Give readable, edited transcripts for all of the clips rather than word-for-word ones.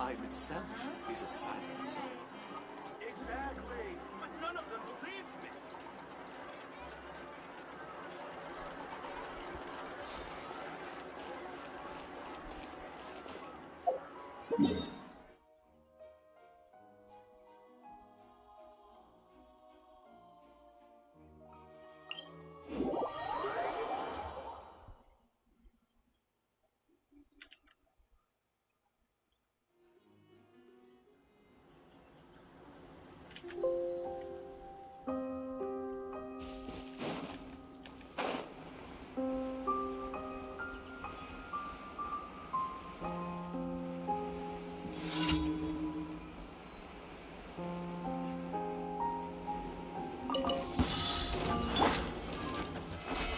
time itself is a silent song. Exactly, but none of them believed me.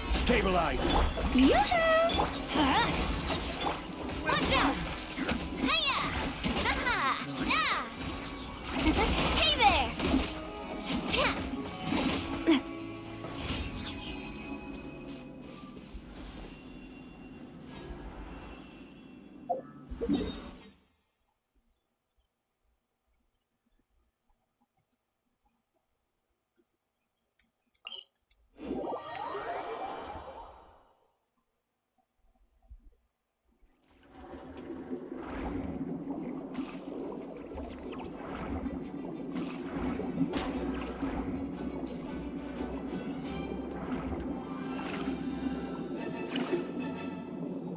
Stabilize! Yoo-hoo! Huh? Watch out! Hiya! Ha-ha! Yeah! Hey there! Cha!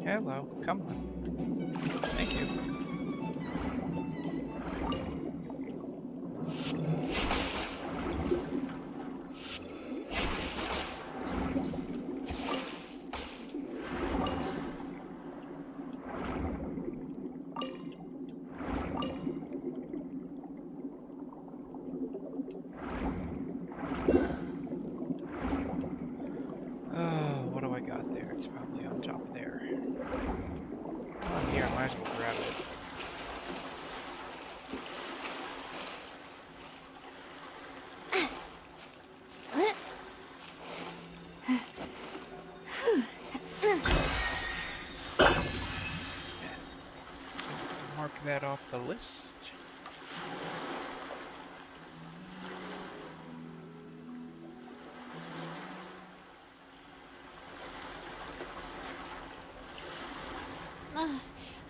Hello, come on. Thank you. What do I got there? It's probably on top of there. On here, I might as well grab it. Mark that off the list.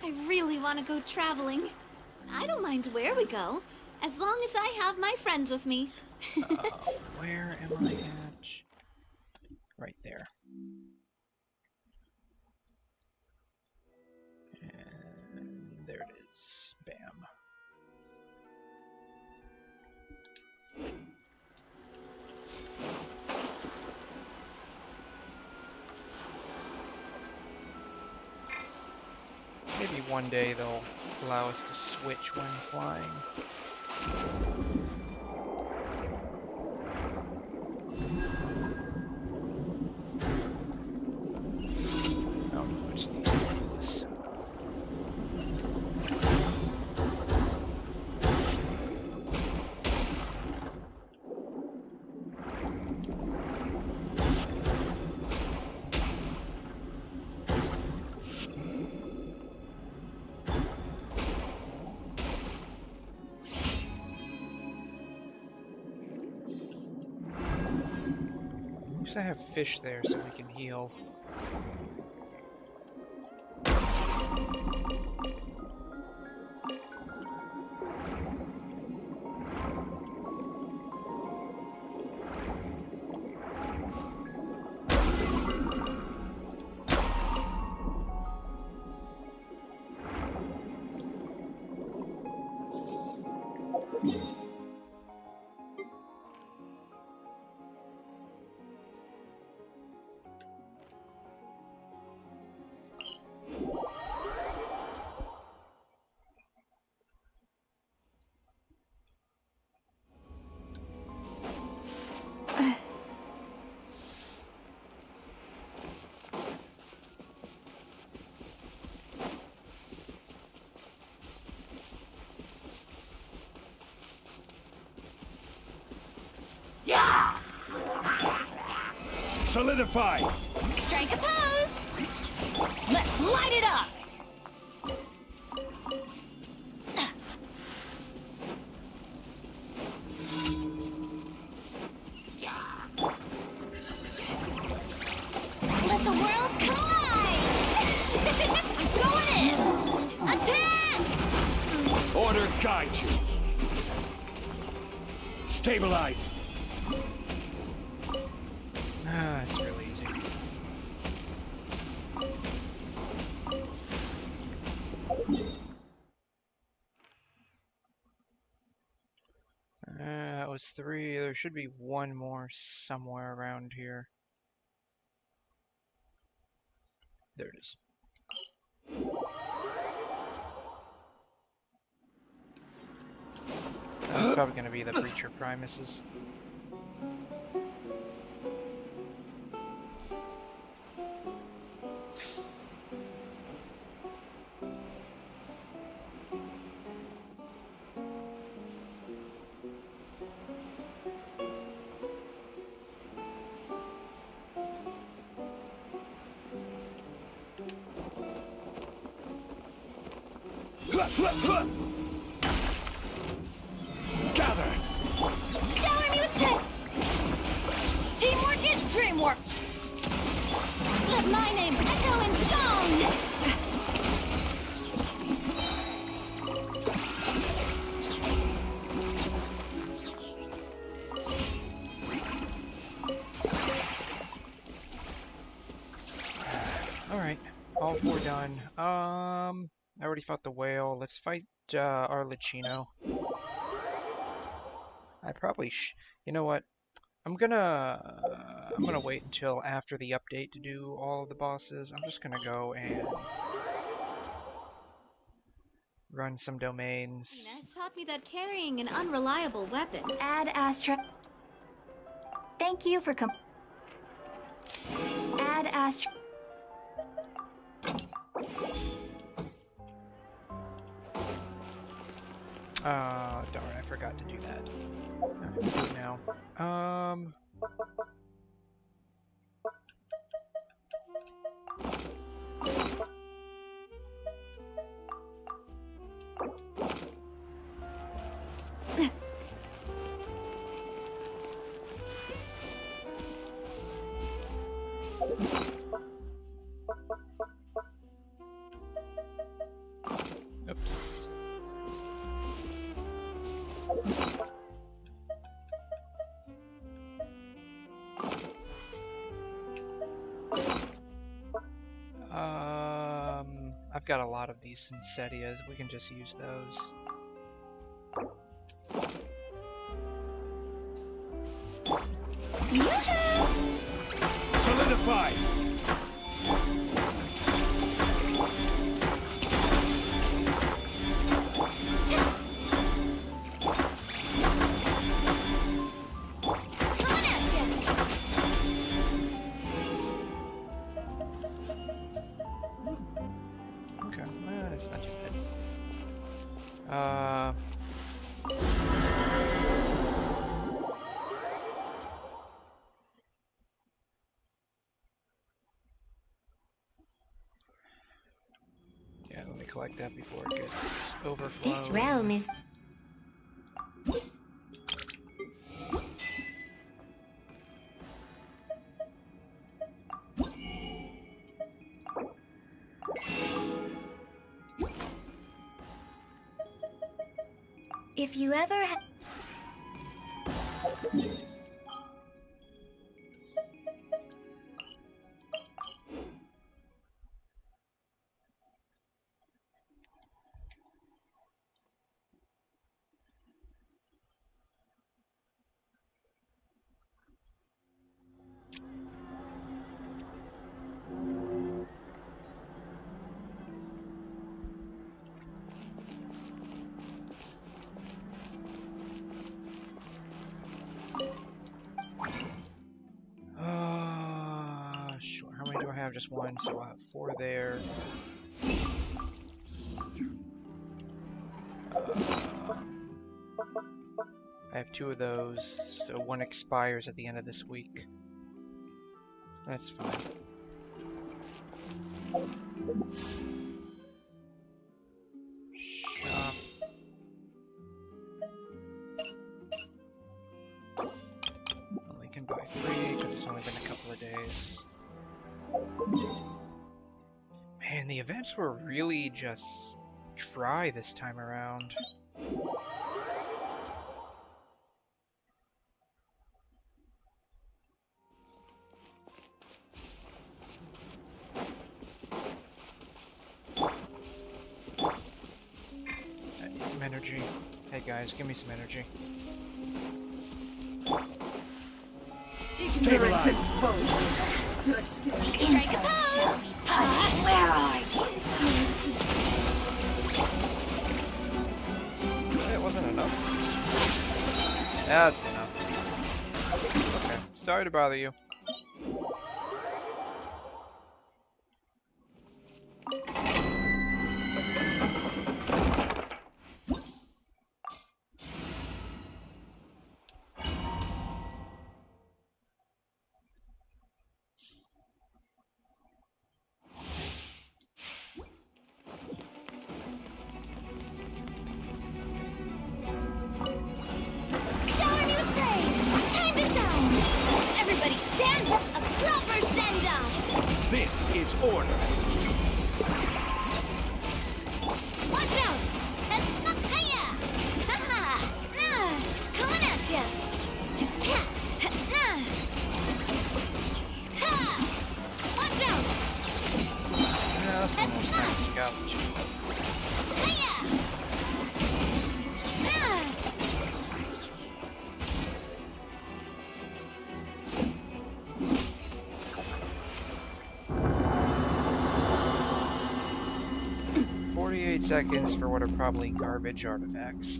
I really want to go traveling. I don't mind where we go, as long as I have my friends with me. Where am I at? Right there. And there it is. Bam. Maybe one day they'll allow us to switch when flying. Oh no, I just need to do this. At least I have fish there so we can heal. Solidify! Strike a pose! Let's light it up! guide you. Stabilize. Ah, it's really easy. That was 3. There should be one more somewhere around here. There it is. That's probably going to be the Breacher Primuses. Gather. Shower me with pep! Teamwork is dreamwork! Let my name echo in song! Alright, all 4 done. I already fought the whale. Let's fight our Lichino. I probably you know what? I'm gonna wait until after the update to do all of the bosses. I'm just gonna go and run some domains. Has taught me that carrying an unreliable weapon. Add Astra. Thank you for Add Astra. Darn, I forgot to do that. I'm gonna do it now. Oops. I've got a lot of these Insetias. We can just use those. Solidify. Okay, well, it's not too bad. Yeah, let me collect that before it gets overflowed. This realm is... If you ever Sure. How many do I have? Just one, so I'll have 4 there. I have 2 of those, so 1 expires at the end of this week. That's fine. Shop. Only can buy 3 because it's only been a couple of days. Man, the events were really just dry this time around. I need some energy. Hey guys, give me some energy. Stabilize. Strike a pose! Where are you? It wasn't enough. That's enough. Okay, sorry to bother you. Shower me with praise! Time to shine! Everybody stand up! A proper send-off! This is order. Watch out! Hiya! Ha-ha! Nah! Coming at ya! Cha! Nah! Ha! Watch out! Yeah, that's one more time, scout. Hiya! Nah! 48 seconds for what are probably garbage artifacts.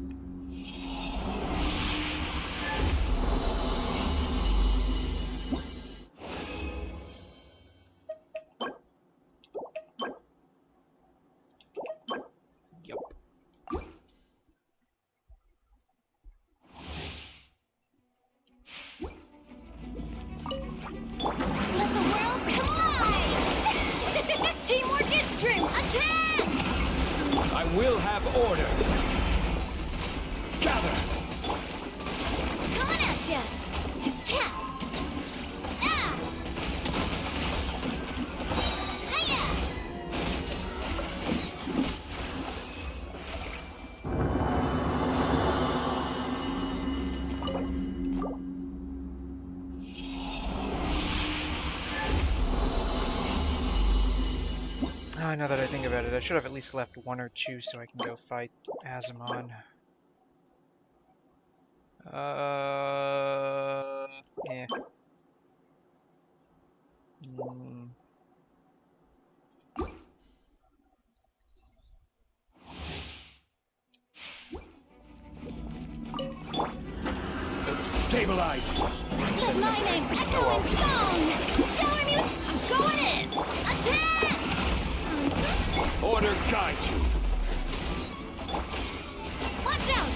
Yup. Let the world come alive! Teamwork is dream! Attack! I will have order. Gather. Coming at ya! Cha! Ah! Hiya! Ah, now that I think about it, I should have at least left one or two so I can go fight Azamon. Yeah. Mm. Stabilize. Let my name echo in song! Shower me with... I'm going in! Attack! Order guide you. Watch out!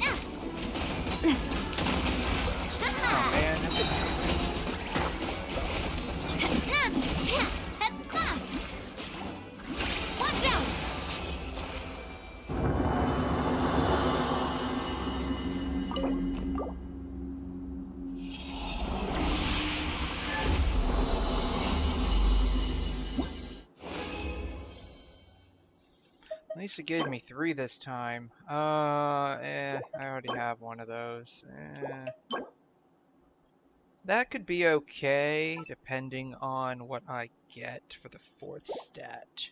Ah! Ha-ha! Man, Ah! Cha! Ha-ha! Watch out! at least it gave me 3 this time. I already have one of those. That could be okay, depending on what I get for the 4th stat.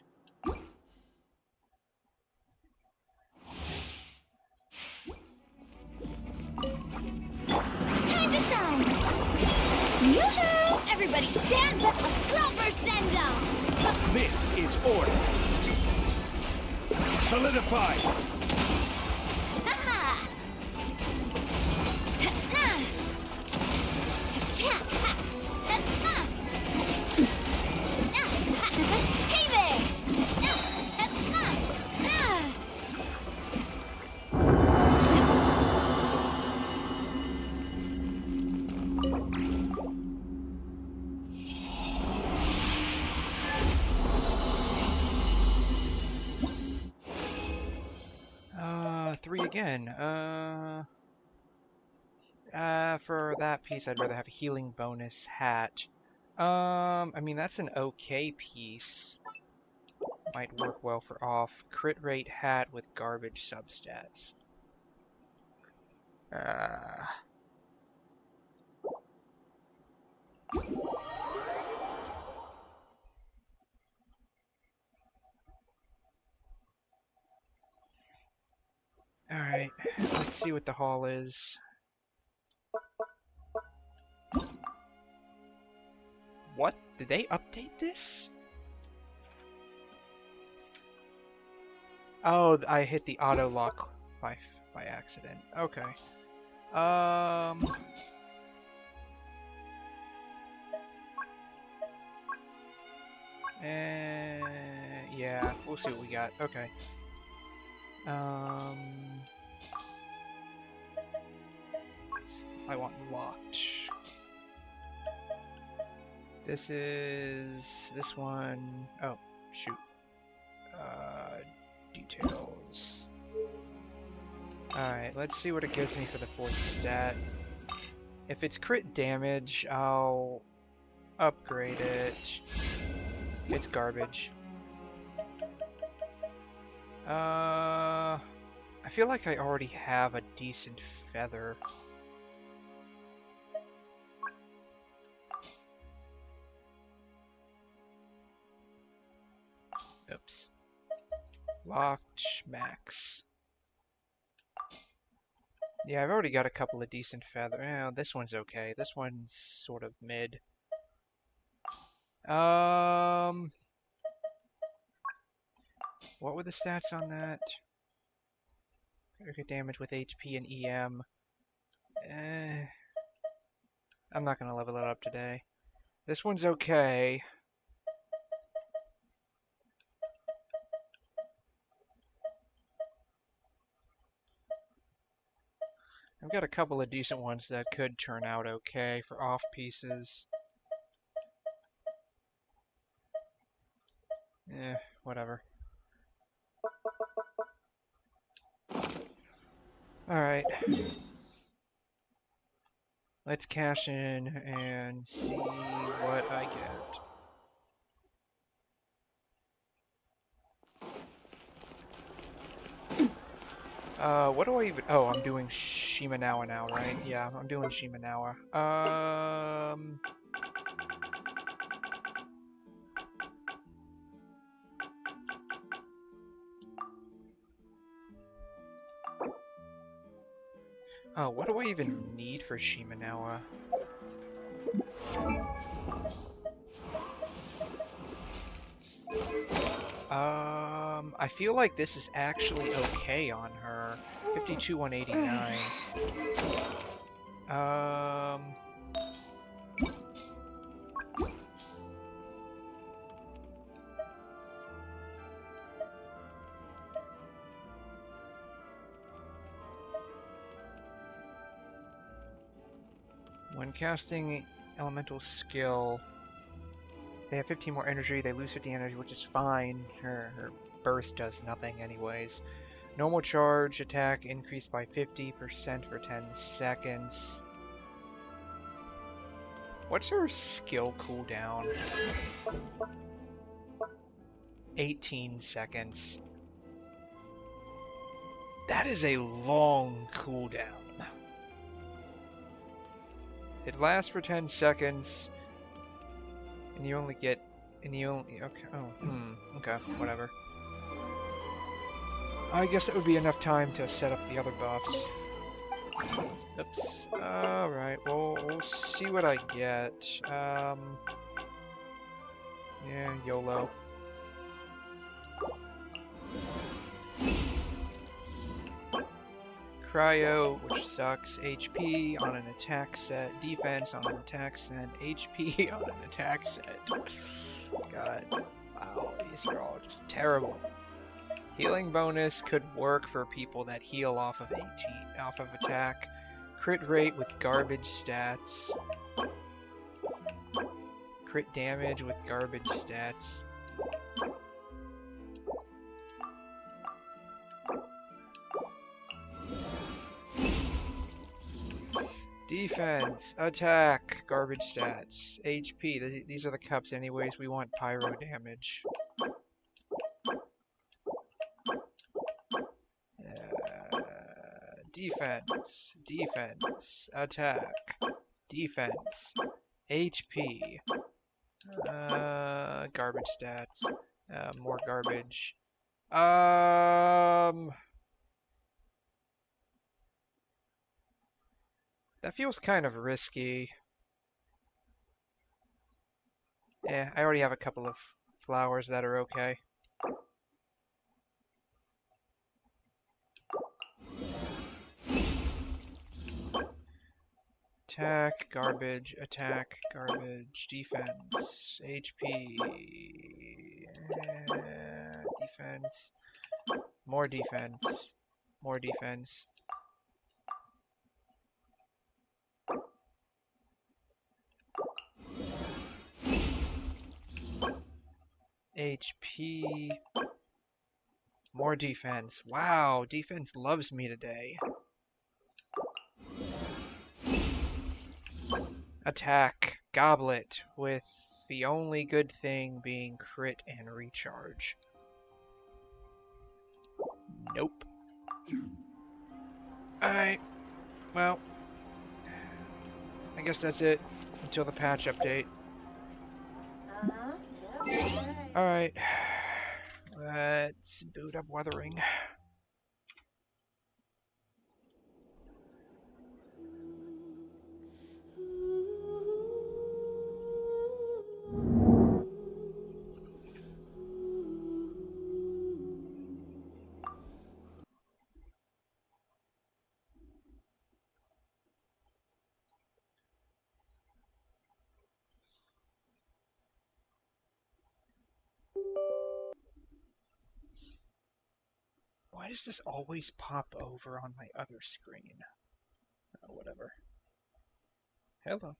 Time to shine! Yoo-hoo! Everybody stand up! A proper send-off! This is order. Solidify. Ha-ha! Ha-na! Cha! Ha! Ha-na! Na! Ha! Hey there! Na! Ha-na! Na! Three again. For that piece, I'd rather have a healing bonus hat. I mean, that's an okay piece. Might work well for off. Crit rate hat with garbage substats. Alright, let's see what the haul is. What? Did they update this? Oh, I hit the auto lock by accident. Okay. Yeah, we'll see what we got. Okay. I want locked. This one. Oh, shoot. Details. Alright, let's see what it gives me for the fourth stat. If it's crit damage, I'll upgrade it. It's garbage. I feel like I already have a decent feather. Oops. Locked max. Yeah, I've already got a couple of decent feather. Oh, this one's okay. This one's sort of mid. What were the stats on that? Critical damage with HP and EM. I'm not gonna level it up today. This one's okay. I've got a couple of decent ones that could turn out okay for off pieces. Whatever. Alright. Let's cash in and see what I get. What do I even... Oh, I'm doing Shimanawa now, right? Yeah, I'm doing Shimanawa. Oh, what do I even need for Shimanawa? I feel like this is actually okay on her. 52, 189. When casting elemental skill, they have 15 more energy, they lose 50 energy, which is fine. Her burst does nothing anyways. Normal charge attack increased by 50% for 10 seconds. What's her skill cooldown? 18 seconds. That is a long cooldown. It lasts for 10 seconds. And you only get... okay, okay, whatever. I guess that would be enough time to set up the other buffs. Oops. Alright, well, we'll see what I get. Yeah, YOLO. Cryo, which sucks. HP on an attack set. Defense on an attack set. HP on an attack set. God. Wow, these are all just terrible. Healing bonus could work for people that heal off of attack. Crit rate with garbage stats. Crit damage with garbage stats. Defense, attack, garbage stats, HP. These are the cups anyways. We want pyro damage. defense, defense, attack, defense, HP, garbage stats, more garbage. That feels kind of risky. Yeah, I already have a couple of flowers that are okay. Attack, garbage, defense, HP, defense, more defense, more defense. HP, more defense. Wow, defense loves me today. Attack, goblet, with the only good thing being crit and recharge. Nope. Alright, well, I guess that's it until the patch update. Alright, let's boot up Wuthering. Why does this always pop over on my other screen? Oh, whatever. Hello.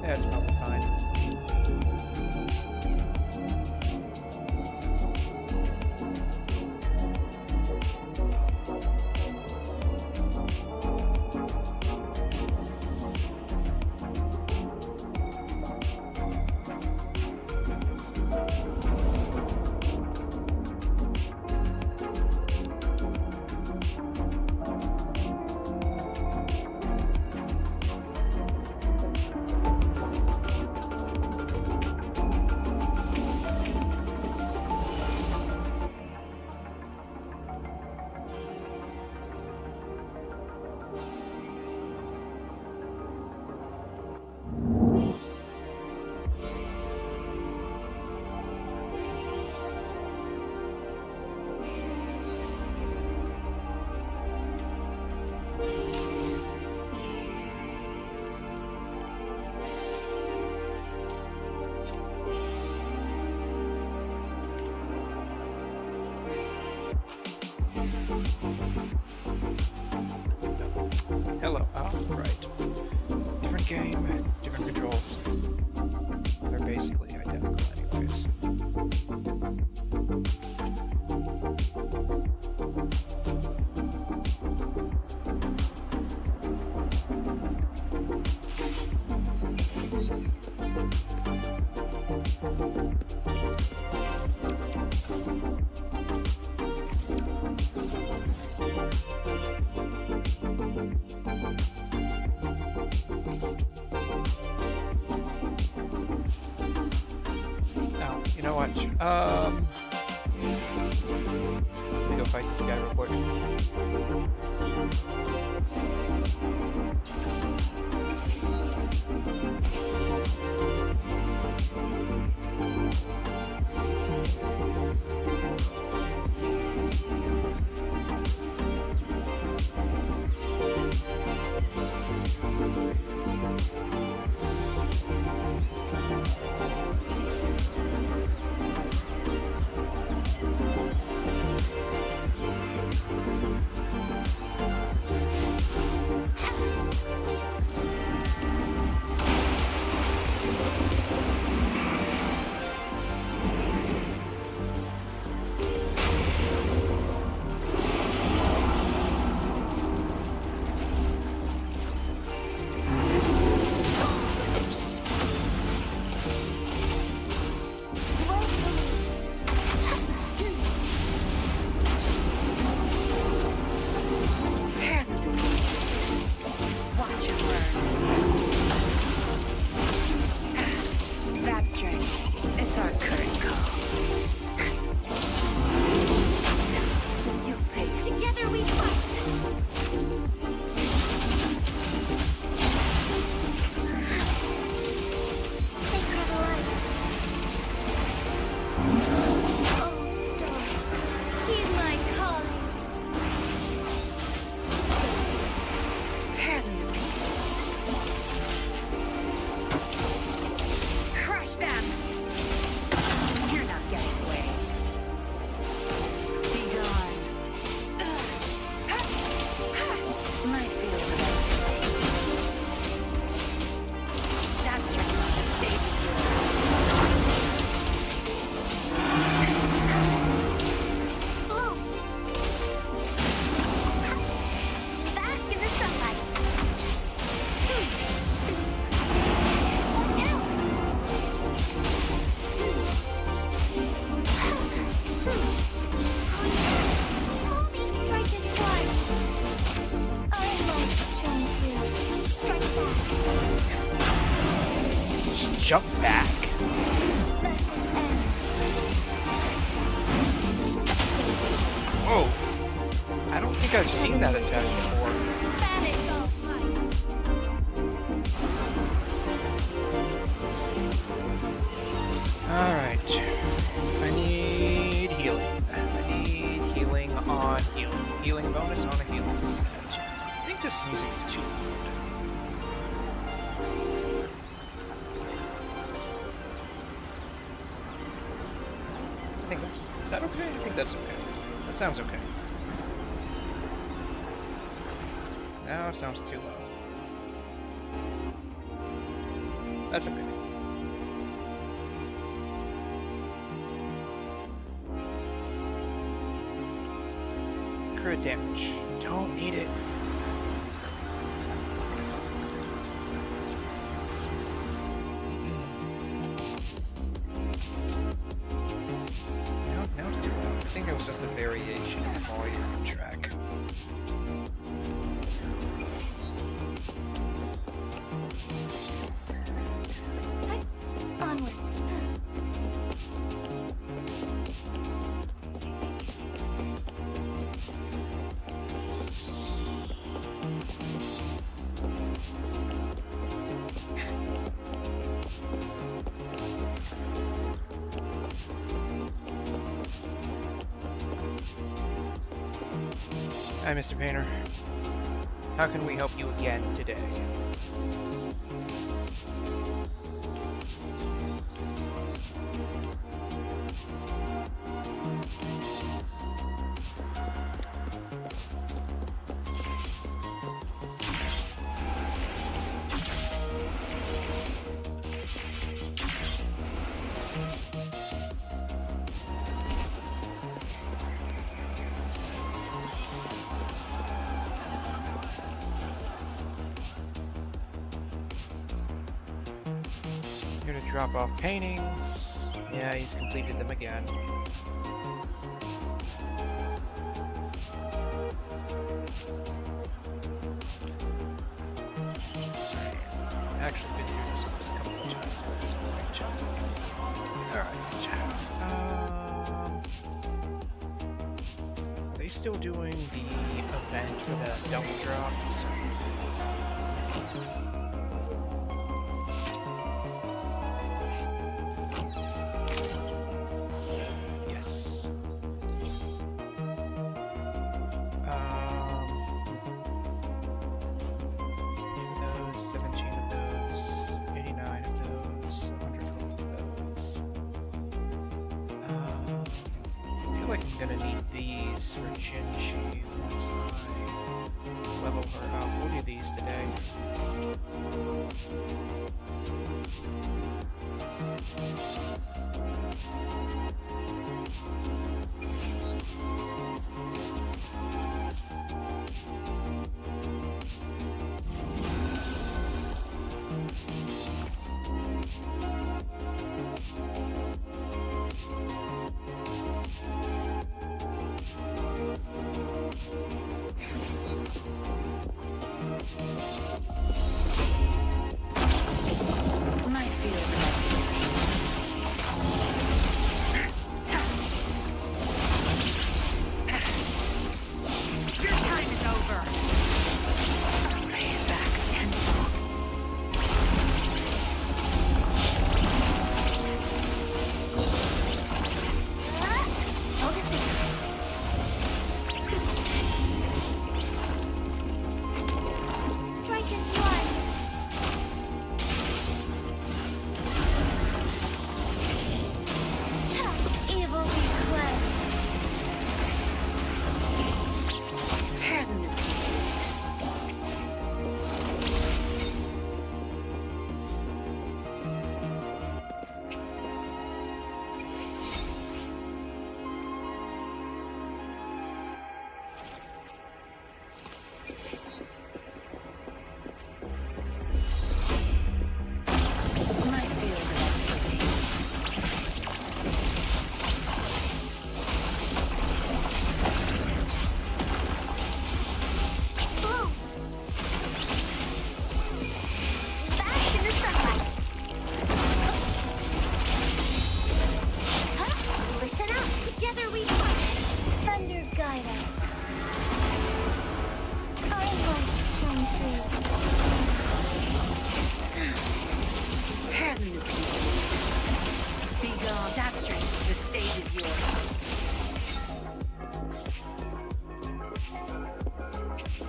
That's probably fine. Hello. Oh, right. Different game, different controls. They're basically identical anyways. You know what? Let me go fight this guy real quick. jump back. Whoa. I don't think I've seen that attack before. Banish all fight. Alright. I need healing. I need healing on healing. Healing bonus on a healing set. I think this music is too loud. Is that okay? I think that's okay. That sounds okay. Now it sounds too low. That's okay. Crit damage. Don't need it. Now it's too loud. I think it was just a variation of the volume track. Onwards. Hi, Mr. Painter. How can we help you again today? Here to drop off paintings. Yeah, he's completed them again. Actually, been doing this almost a couple of times at this point. Alright. Are they still doing the event for the double drops? Yes. 17 of those, 89 of those, 112 of those. I feel like I'm gonna need these for Genshin once I level her up. We'll do these today.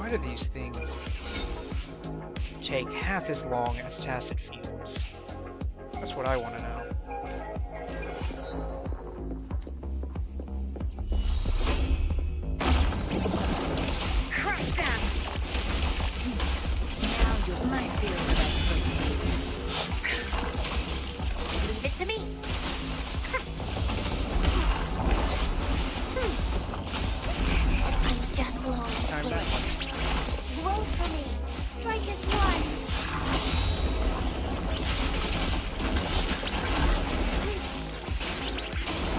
Why do these things take half as long as tacit fumes? That's what I want to know. Crush them! Now you might feel the expertise. Leave it to me. I'm just lost. Time back. Roll for me. Strike is one.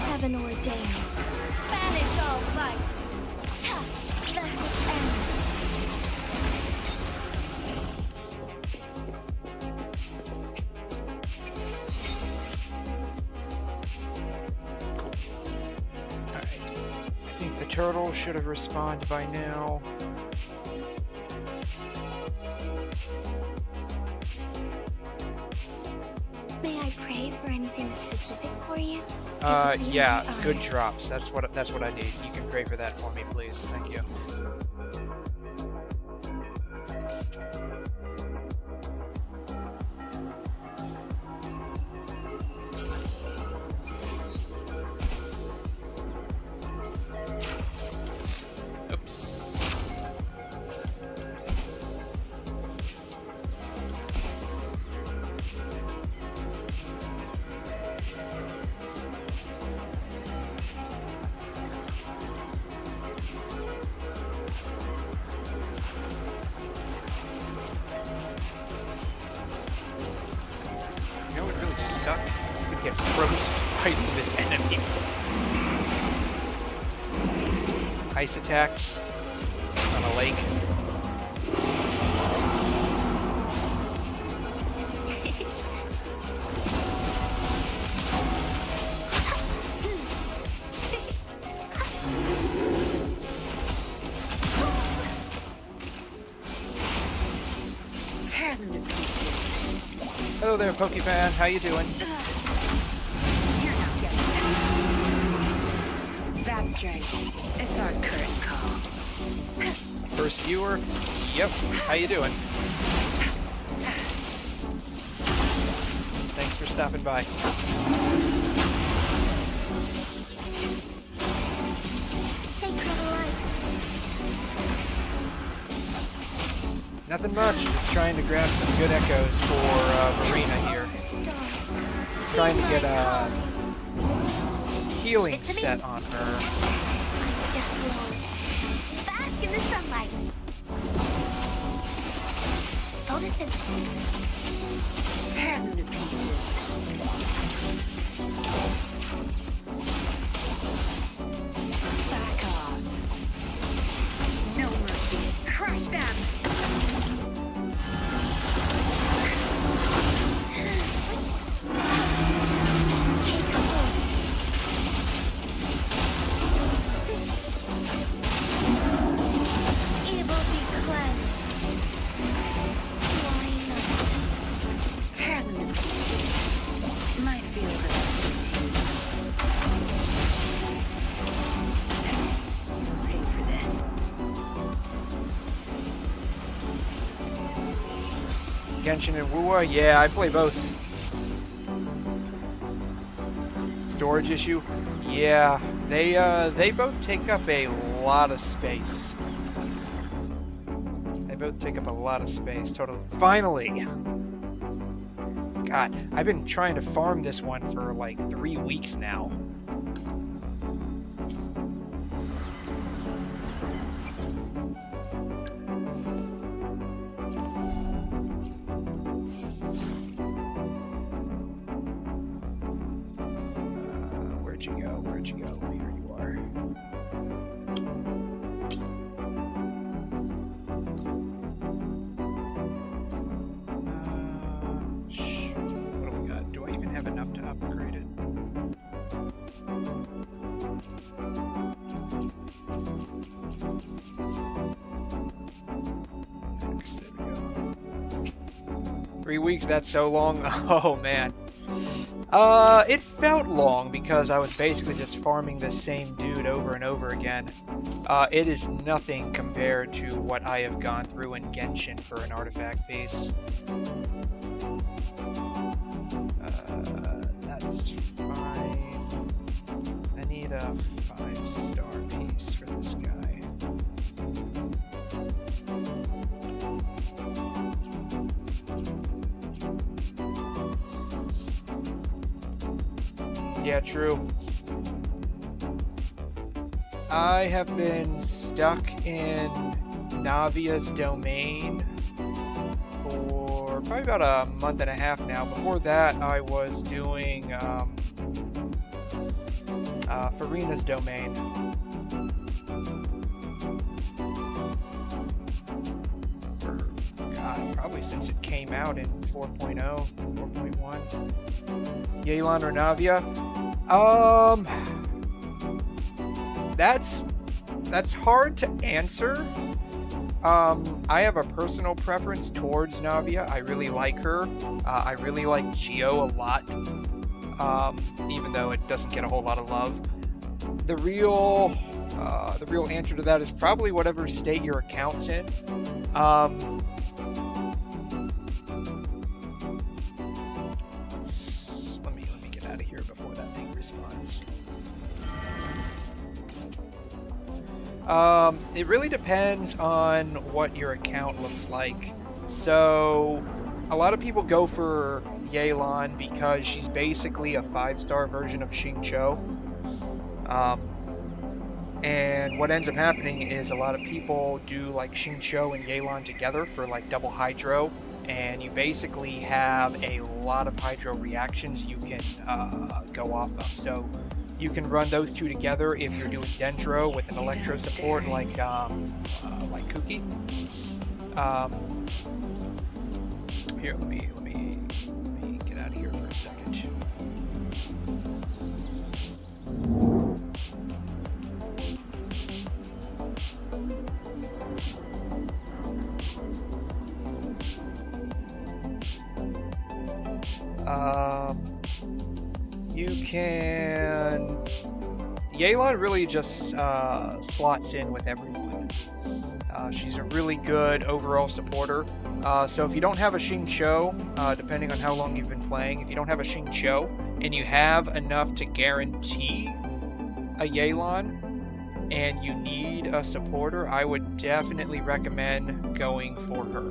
Heaven ordains. Banish all vice. Thus it ends. Alright. I think the turtle should have responded by now. May I pray for anything specific for you? Yeah, good drops. That's what I need. You can pray for that for me, please. Thank you. Oops. You know what would really suck? You could get frozen fighting this enemy. Ice attacks on a lake. Tear them to pieces. Hello there, Pokefan. How you doing? You're not getting that. Zap strike. It's our current call. First viewer. Yep. How you doing? Thanks for stopping by. Sacred life. Nothing much. Just trying to grab some good echoes for Marina here. Stars. Trying to get a healing It's me. set on her. just lost. Bask in the sunlight. Photosynthesis. Tear them to pieces. Back off. No mercy. Crush them. Take hold. Evil be cleansed. Flying up. Tear them to pieces. My field of expertise. You'll pay for this. Genshin and Wuwa, yeah, I play both. Storage issue, yeah, they both take up a lot of space. They both take up a lot of space. Totally. Finally. God, I've been trying to farm this one for like 3 weeks now. Where'd you go? Where'd you go? Here you are. What do we got? Do I even have enough to upgrade it? Next, there we go. 3 weeks, that's so long. Oh man. It felt long because I was basically just farming the same dude over and over again. It is nothing compared to what I have gone through in Genshin for an artifact base. That's fine. I need a 5-star piece for this guy. Yeah, true. I have been stuck in Navia's domain for probably about a month and a half now. Before that, I was doing Farina's domain. For, God, probably since it came out in 4.0, 4.1. Yelan or Navia? That's hard to answer. I have a personal preference towards Navia. I really like her. I really like Geo a lot, even though it doesn't get a whole lot of love. The real answer to that is probably whatever state your account's in. Let me get out of here before that thing responds. It really depends on what your account looks like. So, a lot of people go for Yelan because she's basically a 5-star version of Xingqiu. And what ends up happening is a lot of people do like Xingqiu and Yelan together for like double hydro, and you basically have a lot of hydro reactions you can go off of. So you can run those two together if you're doing Dendro with an electro support like Kuki. Here, let me get out of here for a second. You can... Yelan really just slots in with everyone. She's a really good overall supporter. So if you don't have a Xingqiu, depending on how long you've been playing, if you don't have a Xingqiu and you have enough to guarantee a Yelan and you need a supporter, I would definitely recommend going for her.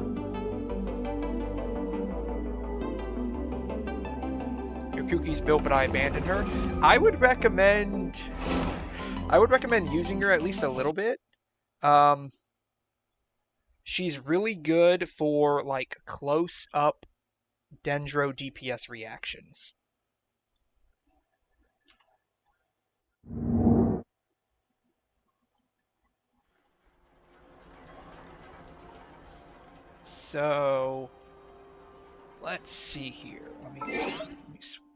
Kuki's built, but I abandoned her. I would recommend using her at least a little bit. She's really good for like close up Dendro DPS reactions. So let's see here.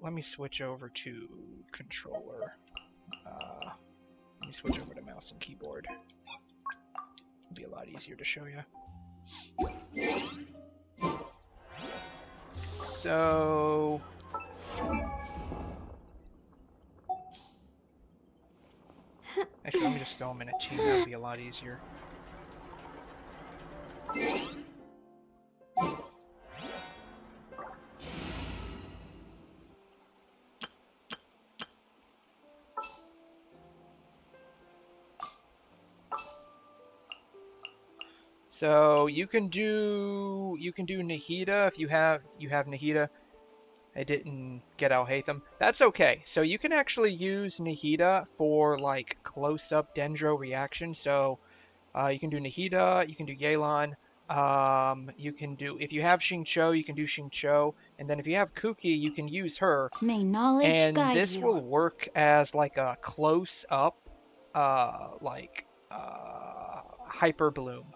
Let me switch over to controller. Let me switch over to mouse and keyboard. It'll be a lot easier to show you. So actually, let me just throw them in a team. That'll be a lot easier. So you can do Nahida if you have Nahida. I didn't get Al-Haytham. That's okay. So you can actually use Nahida for like close-up Dendro reaction. So you can do Nahida, you can do Yelan. You can do, if you have Xingqiu, you can do Xingqiu, and then if you have Kuki, you can use her. May knowledge And guide this you. will work as like a close-up, hyper bloom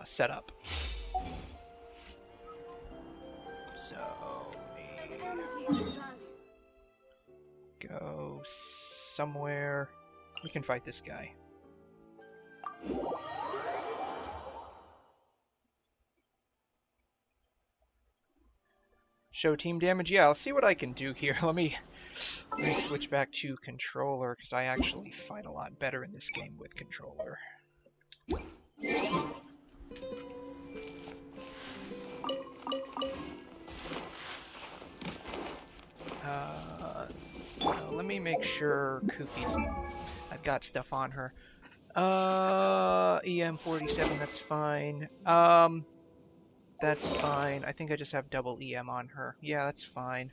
setup. So let me go somewhere. We can fight this guy. show team damage. Yeah, I'll see what I can do here. Let me switch back to controller, because I actually fight a lot better in this game with controller. Let me make sure Koopy's... I've got stuff on her. EM47, that's fine. That's fine. I think I just have double EM on her. Yeah, that's fine.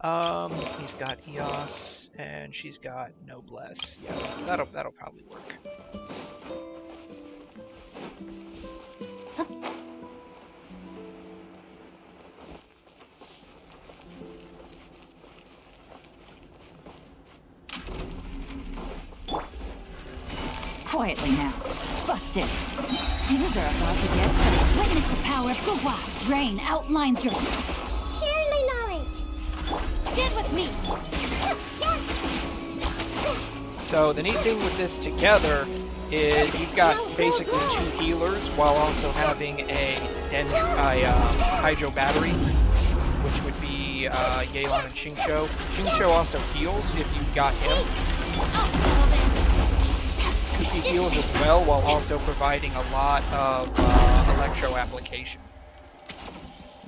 He's got EOS, and she's got Noblesse. Yeah, that'll probably work. Quietly now. Busted. Things are about to get better. Witness the power of Gua. Rain outlines your... Share my knowledge. Stand with me. Yes. So the neat thing with this together is you've got basically 2 healers while also having a Hydro Battery, which would be Yelan and Xingqiu. Xingqiu also heals if you've got him. Koopy heals as well while also providing a lot of Electro application.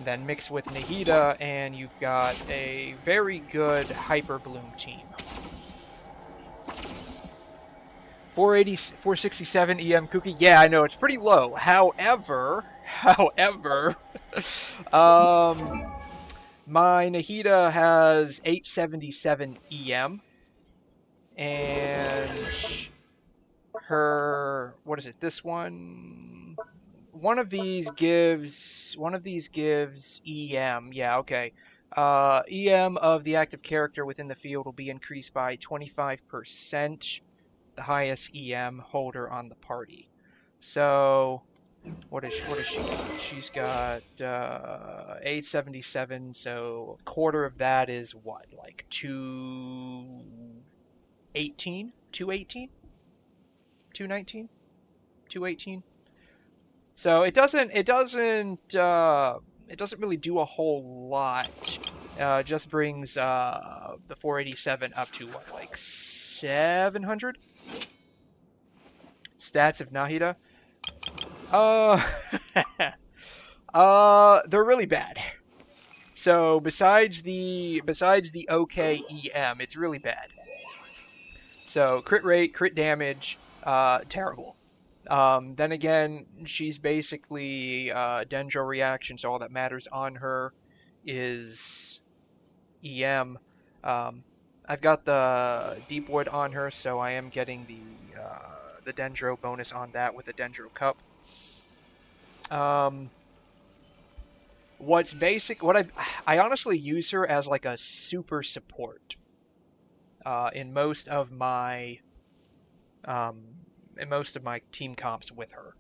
Then mix with Nahida and you've got a very good Hyper Bloom team. 467 EM Cookie. Yeah, I know it's pretty low. However, my Nahida has 877 EM, and her, what is it? This one. One of these gives EM. Yeah, okay. EM of the active character within the field will be increased by 25%. The highest EM holder on the party. So, what is she? She's got 877. So a quarter of that is what, like 218, 218, 219, 218. So it doesn't really do a whole lot. Just brings the 487 up to what, like 700? Stats of Nahida? They're really bad. So besides the okay EM, it's really bad. So crit rate, crit damage, terrible. Then again, she's basically Dendro reaction, so all that matters on her is EM. I've got the Deep Wood on her, so I am getting the Dendro bonus on that with the Dendro Cup. I honestly use her as like a super support in most of my team comps with her.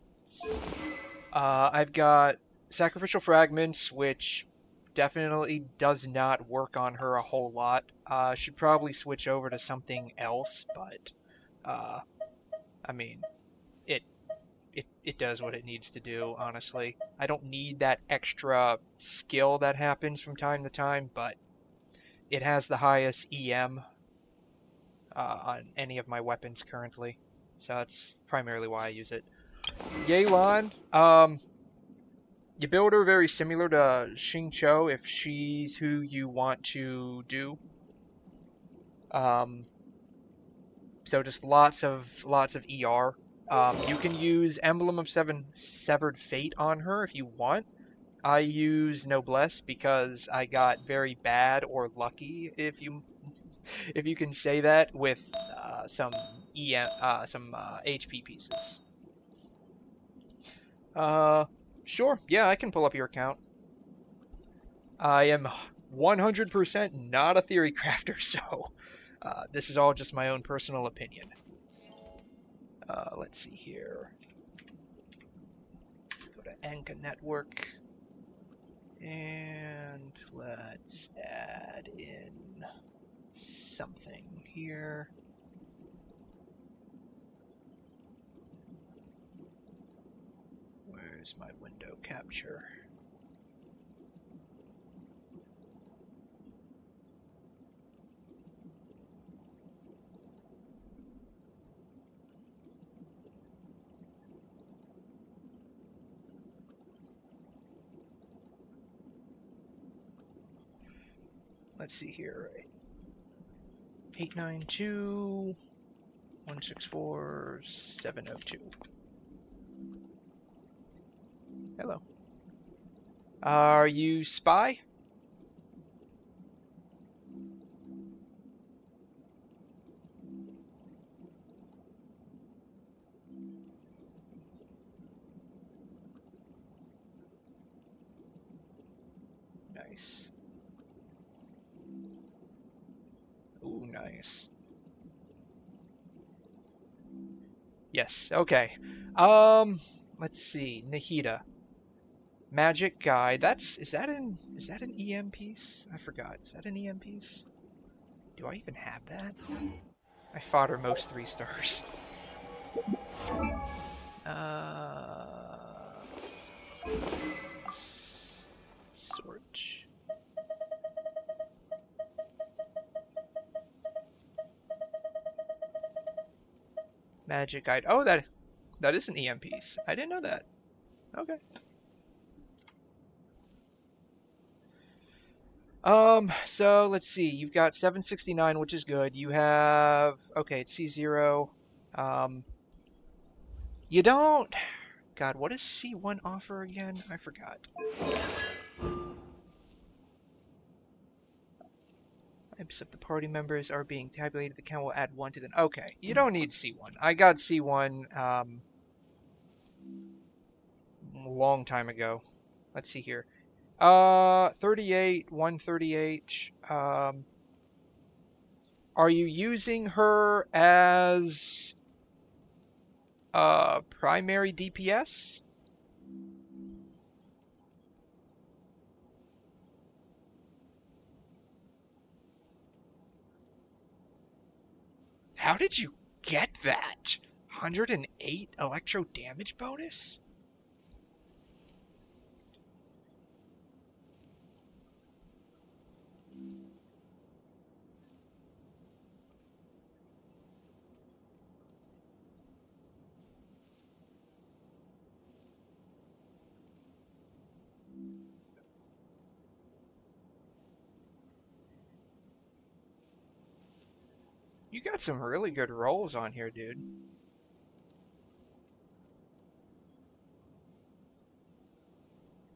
I've got Sacrificial Fragments, which definitely does not work on her a whole lot. Should probably switch over to something else, but I mean, it does what it needs to do, honestly. I don't need that extra skill that happens from time to time, but it has the highest EM on any of my weapons currently. So that's primarily why I use it. Yelan, you build her very similar to Xingqiu if she's who you want to do. So just lots of ER. You can use Emblem of Severed Fate on her if you want. I use Noblesse because I got very bad or lucky, if you can say that, with some HP pieces. Sure, yeah, I can pull up your account. I am 100% not a theory crafter, so this is all just my own personal opinion. Let's see here. Let's go to Anka Network. And let's add in something here. Where's my window capture? let's see here. 892 164 702. Hello. Are you spy? Nice. Ooh, nice. Yes, okay. Let's see. Nahida. Magic Guide. Is that an EM piece? I forgot. Is that an EM piece? Do I even have that? I fought her most 3 stars. Sort. Magic Guide. Oh, that is an EM piece. I didn't know that. Okay. So let's see. You've got 769, which is good. You have okay, it's C0. You don't. God, what does C1 offer again? I forgot. Types of the party members are being tabulated. The count will add 1 to them. Okay, you don't need C1. I got C1 a long time ago. Let's see here. 38, 138. Are you using her as primary DPS? How did you get that? 108 electro damage bonus? You got some really good rolls on here, dude.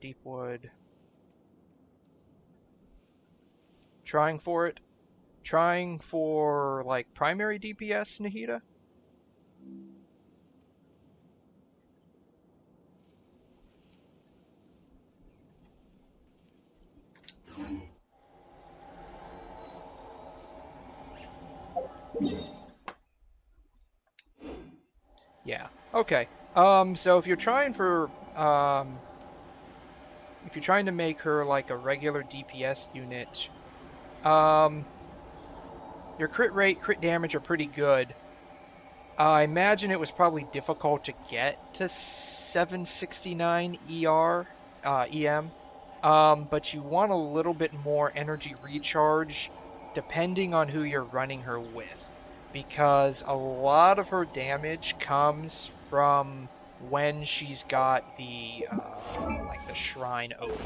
Deepwood. Trying for it. Trying for, like, primary DPS, Nahida? Yeah. Okay. So if you're trying for, if you're trying to make her like a regular DPS unit, your crit rate, crit damage are pretty good. I imagine it was probably difficult to get to 769 EM, but you want a little bit more energy recharge depending on who you're running her with, because a lot of her damage comes from when she's got the like the shrine open.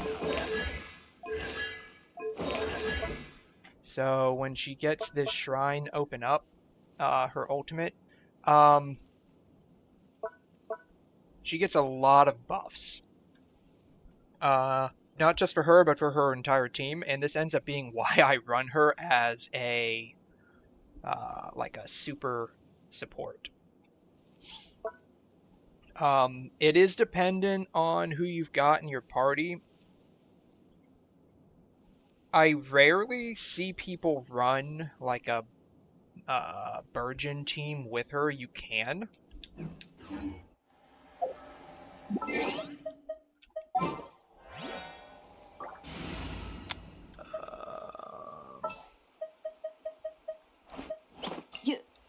So when she gets this shrine open up, her ultimate, she gets a lot of buffs. Not just for her, but for her entire team, and this ends up being why I run her as a like a super support. It is dependent on who you've got in your party. I rarely see people run like a Burgeon team with her. You can.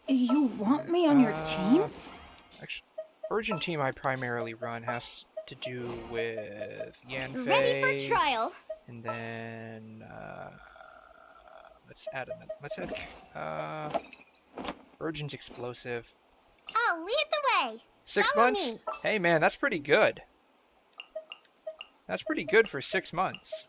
You want me on your team? Actually, Burgeon team I primarily run has to do with Yanfei. Ready for trial. And then let's add Virgin's explosive. I'll lead the way. 6 Follow months? me. Hey man, that's pretty good. That's pretty good for 6 months.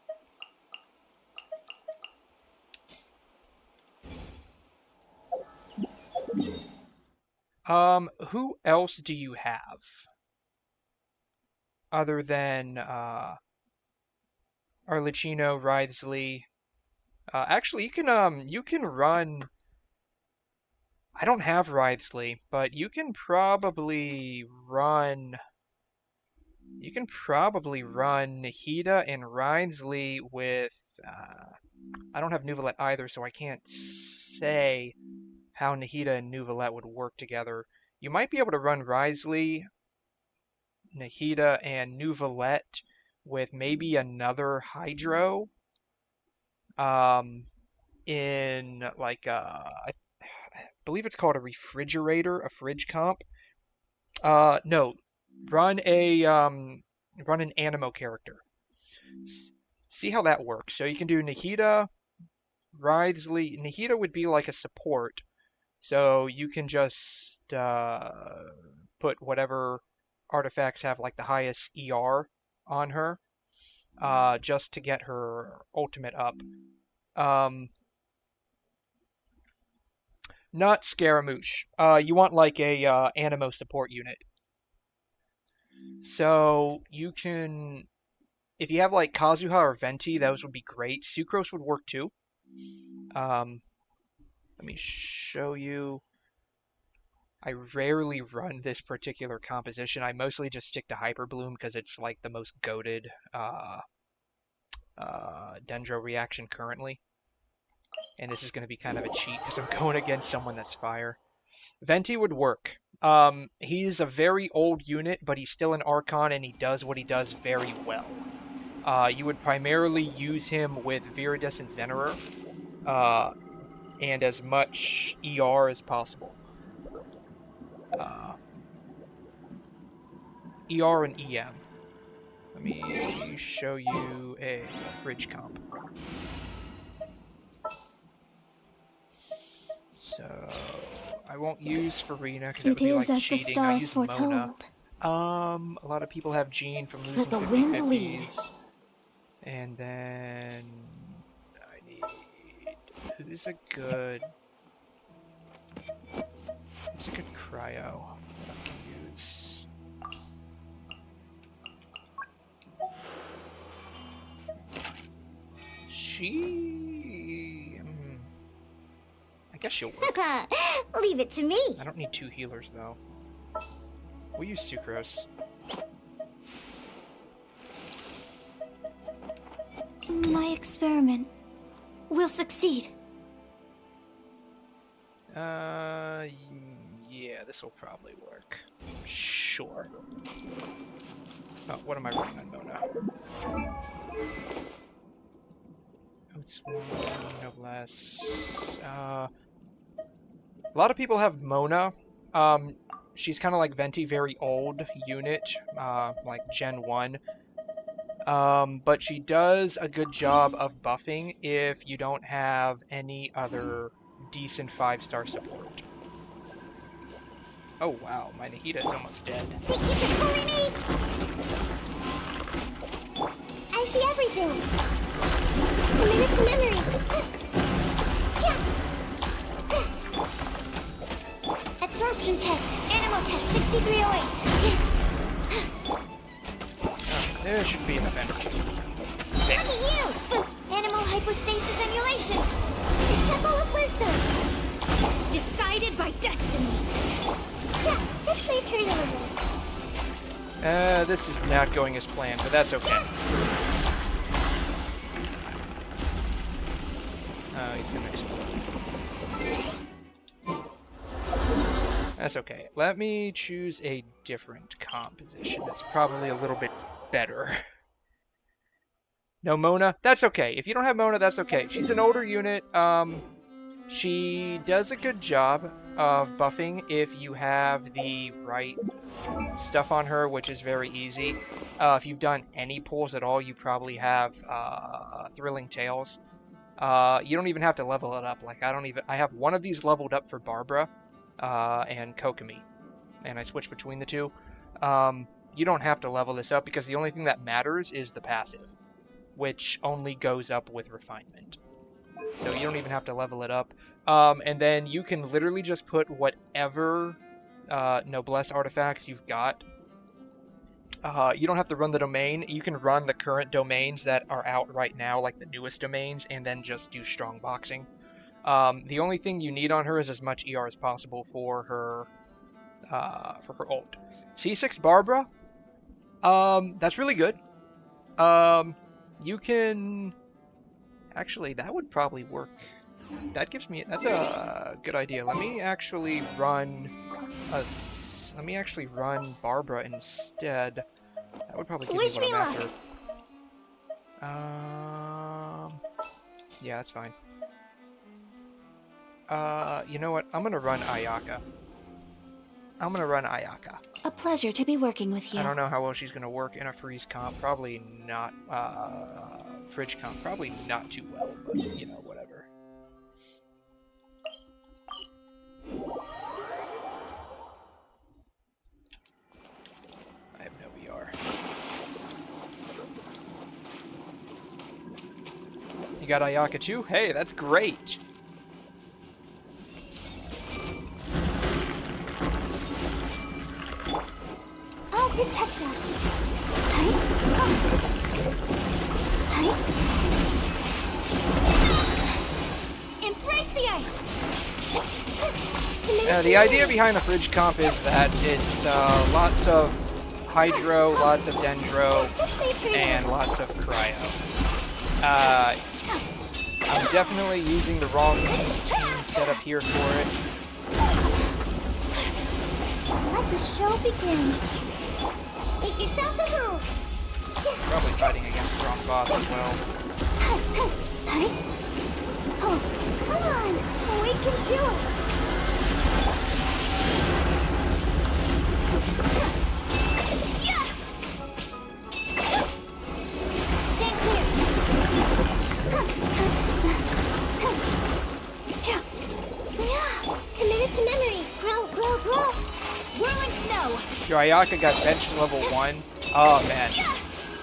Who else do you have? Other than, Arlecchino, Wriothesley. Actually, you can run... I don't have Wriothesley, but you can probably run... You can probably run Nahida and Wriothesley with... I don't have Nuvalet either, so I can't say how Nahida and Nuvalet would work together. You might be able to run Wriothesley, Nahida, and Nuvalet with maybe another Hydro. In like I believe it's called a refrigerator, a fridge comp. No, run an Animo character. See how that works. So you can do Nahida, Wriothesley. Nahida would be like a support, so you can just put whatever artifacts have like the highest ER on her, just to get her ultimate up. Not Scaramouche. You want like a Animo support unit. So you can, if you have like Kazuha or Venti, those would be great. Sucrose would work too. Let me show you. I rarely run this particular composition. I mostly just stick to Hyper Bloom because it's like the most goated Dendro reaction currently. And this is going to be kind of a cheat because I'm going against someone that's fire. Venti would work. He's a very old unit, but he's still an Archon and he does what he does very well. You would primarily use him with Viridescent Venerer, and as much ER as possible. ER and EM. Let me show you a fridge comp. So I won't use Farina because it would be like as cheating. the stars I use Mona. foretold. A lot of people have Jean from losing Let the 50 wind 50s. lead. And then I need, who's a good cryo that I can use? I guess she'll work. Leave it to me. I don't need 2 healers though. We'll use Sucrose. My experiment will succeed. Yeah, this will probably work. Sure. Oh, what am I running on Mona? It's Noblesse. A lot of people have Mona. She's kind of like Venti, very old unit, like Gen 1. But she does a good job of buffing if you don't have any other decent 5-star support. Oh wow, my Nahida is almost dead. Thank you for pulling me. I see everything. Committed to memory. Absorption test. Animal test 6308. There should be enough energy. Look at you! Animal hypostasis emulation. The Temple of Wisdom. Decided by destiny. Yeah, this may hurt a little. This is not going as planned, but that's okay. He's gonna explode. That's okay. Let me choose a different composition. That's probably a little bit better. No Mona? That's okay. If you don't have Mona, that's okay. She's an older unit. She does a good job of buffing if you have the right stuff on her, which is very easy. If you've done any pulls at all, you probably have Thrilling Tales. You don't even have to level it up. Like I have one of these leveled up for Barbara and Kokomi, and I switch between the two. You don't have to level this up because the only thing that matters is the passive, which only goes up with refinement. So you don't even have to level it up. And then you can literally just put whatever noblesse artifacts you've got. You don't have to run the domain. You can run the current domains that are out right now, like the newest domains, and then just do strong boxing. The only thing you need on her is as much ER as possible for her ult. C6 Barbara. That's really good. You can actually, that would probably work. That's a good idea. Let me actually run Barbara instead. That would probably give me what I'm after. Yeah, that's fine. You know what? I'm gonna run Ayaka. A pleasure to be working with you. I don't know how well she's gonna work in a freeze comp. Probably not. Fridge comp. Probably not too well. But you know, whatever. I have no VR. You got Ayaka too? Hey, that's great. I'll protect us. Embrace the ice! The idea behind the fridge comp is that it's lots of hydro, lots of dendro, and lots of cryo. I'm definitely using the wrong team setup here for it. Let the show begin. Make yourselves at home. Probably fighting against the wrong boss as well. Oh, come on. We can do it. Stay clear. Committed to memory. Grow. Whirling snow! Your Ayaka got bench level 1. Oh man.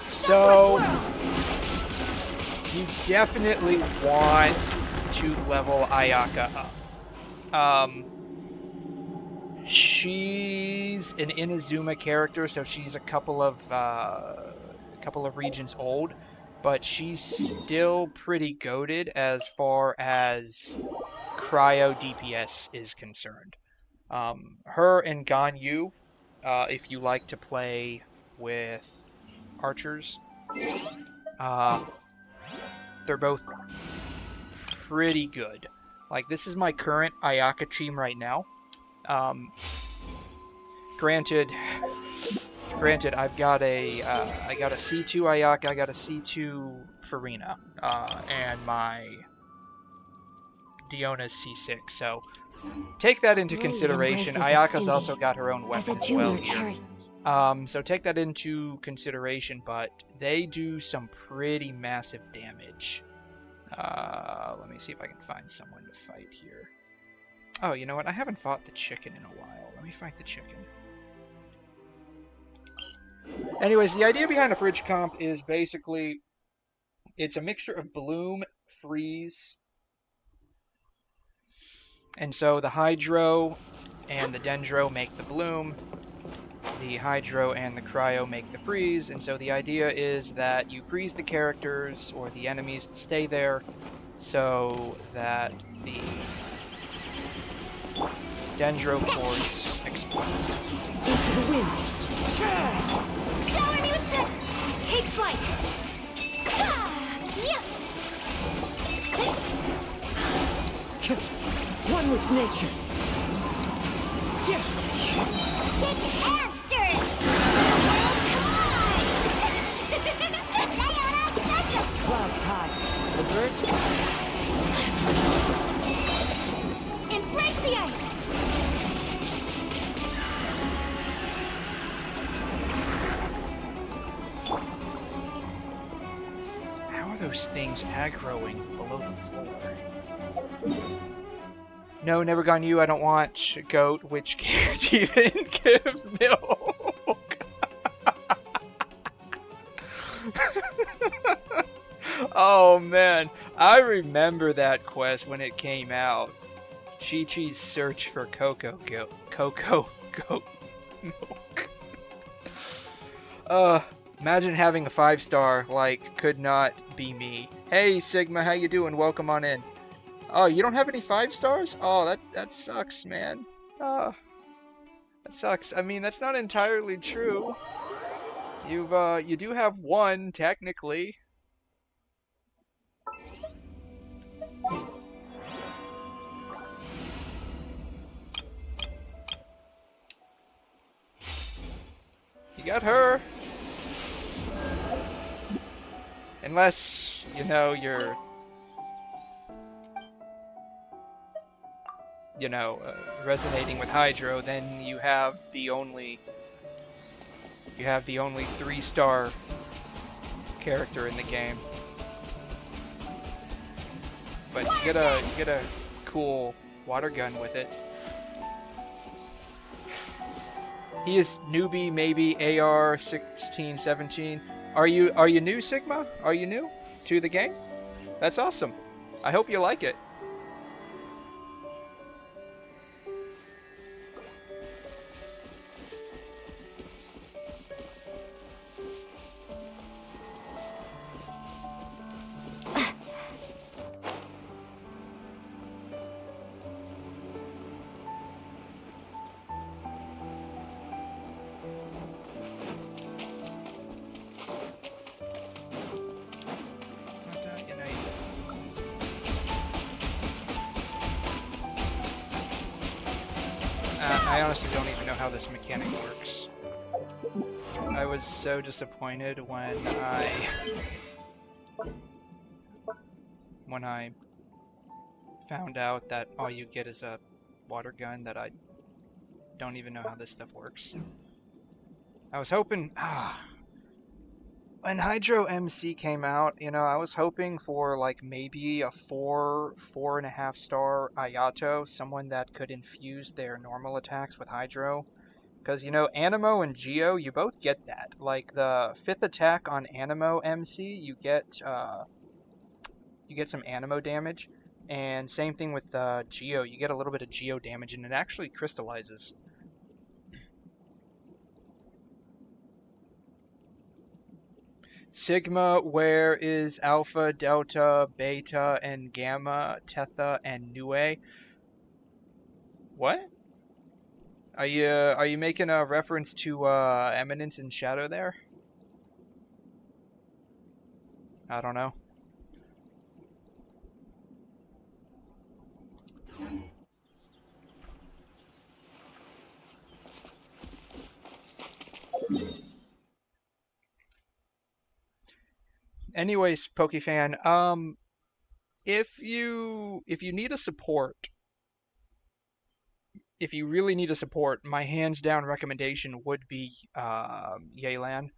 So you definitely want to level Ayaka up. She's an Inazuma character, so she's a couple of regions old, but she's still pretty goated as far as cryo DPS is concerned. Her and Ganyu, if you like to play with archers, they're both pretty good. Like, this is my current Ayaka team right now. Granted, I've got a I got a C2 Ayaka, I got a C2 Farina, and my Diona's C6. So take that into consideration. Ayaka's also got her own weapon as well here. So take that into consideration, but they do some pretty massive damage. Let me see if I can find someone to fight here. Oh, you know what? I haven't fought the chicken in a while. Let me fight the chicken. Anyways, the idea behind a fridge comp is basically it's a mixture of bloom, freeze, and so the hydro and the dendro make the bloom, the hydro and the cryo make the freeze, and so the idea is that you freeze the characters or the enemies to stay there so that the dendro cores explode. Into the wind. Shower me with the... Take flight! One with nature. Kick and stir. Clouds high. The birds Embrace the ice! How are those things aggroing below the floor? No, never gone you. I don't want goat, which can't even give milk. Oh man, I remember that quest when it came out. Chi-Chi's search for Cocoa Goat milk. Imagine having a 5-star, like, could not be me. Hey, Sigma, how you doing? Welcome on in. Oh, you don't have any 5 stars? Oh, that sucks, man. That sucks. I mean, that's not entirely true. You do have 1, technically. You got her. Unless, you know, you're... you know, resonating with Hydro, then you have the only 3-star character in the game. But you get a cool water gun with it. He is newbie, maybe AR 16, 17. Are you new, Sigma? Are you new to the game? That's awesome. I hope you like it. I honestly don't even know how this mechanic works. I was so disappointed when I found out that all you get is a water gun that I don't even know how this stuff works. I was hoping when Hydro MC came out, you know, I was hoping for like maybe a 4.5 star Ayato, someone that could infuse their normal attacks with Hydro. Because, you know, Animo and Geo, you both get that. Like, the 5th attack on Animo MC, you get some Animo damage. And same thing with Geo, you get a little bit of Geo damage, and it actually crystallizes. Sigma, where is Alpha, Delta, Beta, and Gamma, Theta, and Nu? What? Are you making a reference to Eminence and Shadow there? I don't know. Anyways, PokeFan, if you need a support, if you really need a support, my hands down recommendation would be Yelan,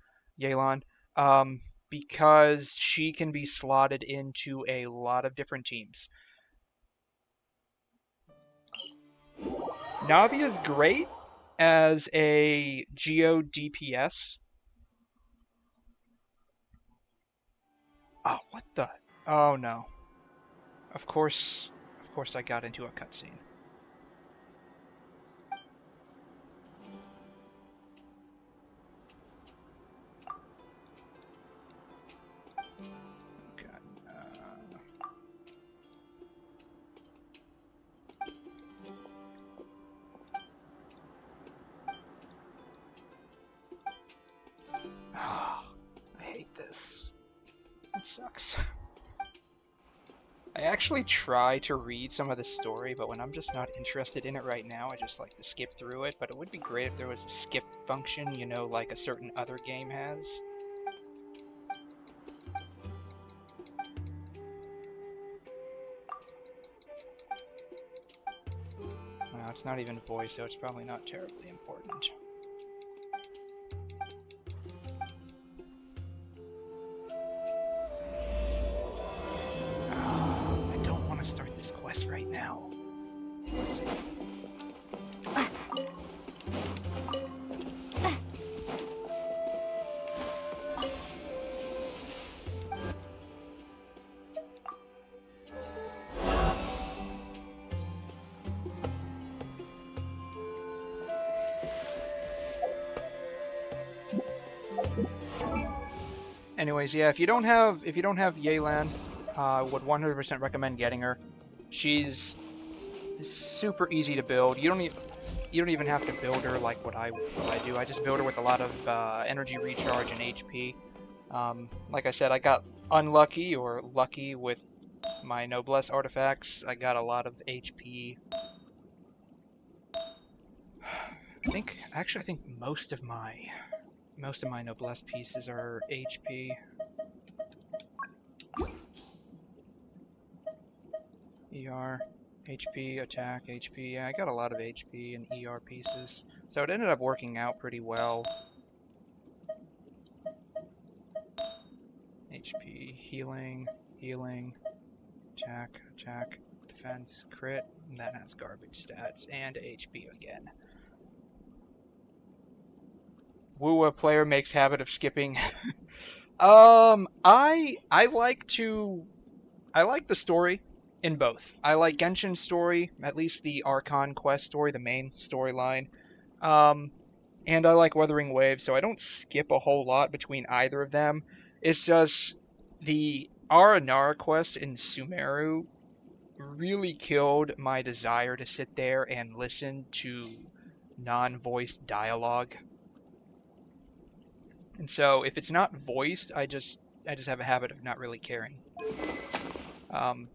because she can be slotted into a lot of different teams. Navi is great as a Geo DPS. Oh, what the? Oh no. Of course I got into a cutscene. Oh, I hate this. It sucks. I actually try to read some of the story, but when I'm just not interested in it right now, I just like to skip through it. But it would be great if there was a skip function, you know, like a certain other game has. Well, it's not even voice, so it's probably not terribly important. Start this quest right now. Anyways, yeah, if you don't have Yelan, I would 100% recommend getting her. She's super easy to build. You don't even have to build her like what I do. I just build her with a lot of energy recharge and HP. Like I said, I got unlucky or lucky with my noblesse artifacts. I got a lot of HP. I think most of my noblesse pieces are HP. ER, HP, attack, HP. Yeah, I got a lot of HP and ER pieces. So it ended up working out pretty well. HP, healing, attack, defense, crit, and that has garbage stats, and HP again. Woo, player makes habit of skipping. I like the story in both. I like Genshin's story, at least the Archon quest story, the main storyline. And I like Wuthering Waves, so I don't skip a whole lot between either of them. It's just the Aranara quest in Sumeru really killed my desire to sit there and listen to non-voiced dialogue. And so if it's not voiced, I just have a habit of not really caring. And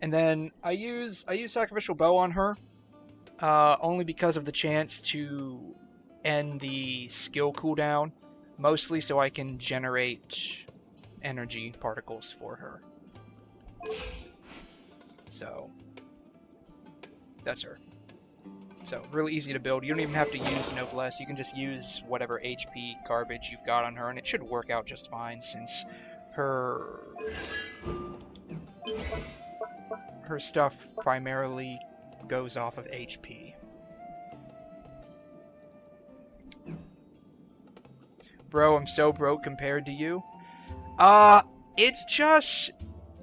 then I use Sacrificial Bow on her, only because of the chance to end the skill cooldown, mostly so I can generate energy particles for her. So that's her. So really easy to build. You don't even have to use Noblesse. You can just use whatever HP garbage you've got on her, and it should work out just fine since her stuff primarily goes off of HP. Bro, I'm so broke compared to you. It's just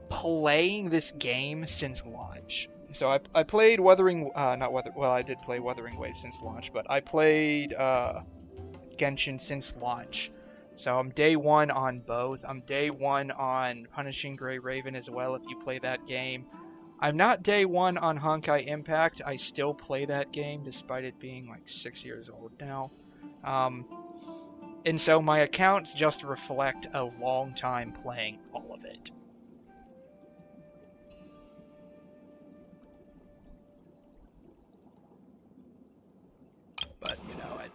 playing this game since launch. So I played I did play Wuthering Waves since launch, but I played Genshin since launch. So I'm day one on both. I'm day one on Punishing Grey Raven as well if you play that game. I'm not day one on Honkai Impact. I still play that game despite it being like 6 years old now. And so my accounts just reflect a long time playing all of it. But, you know, I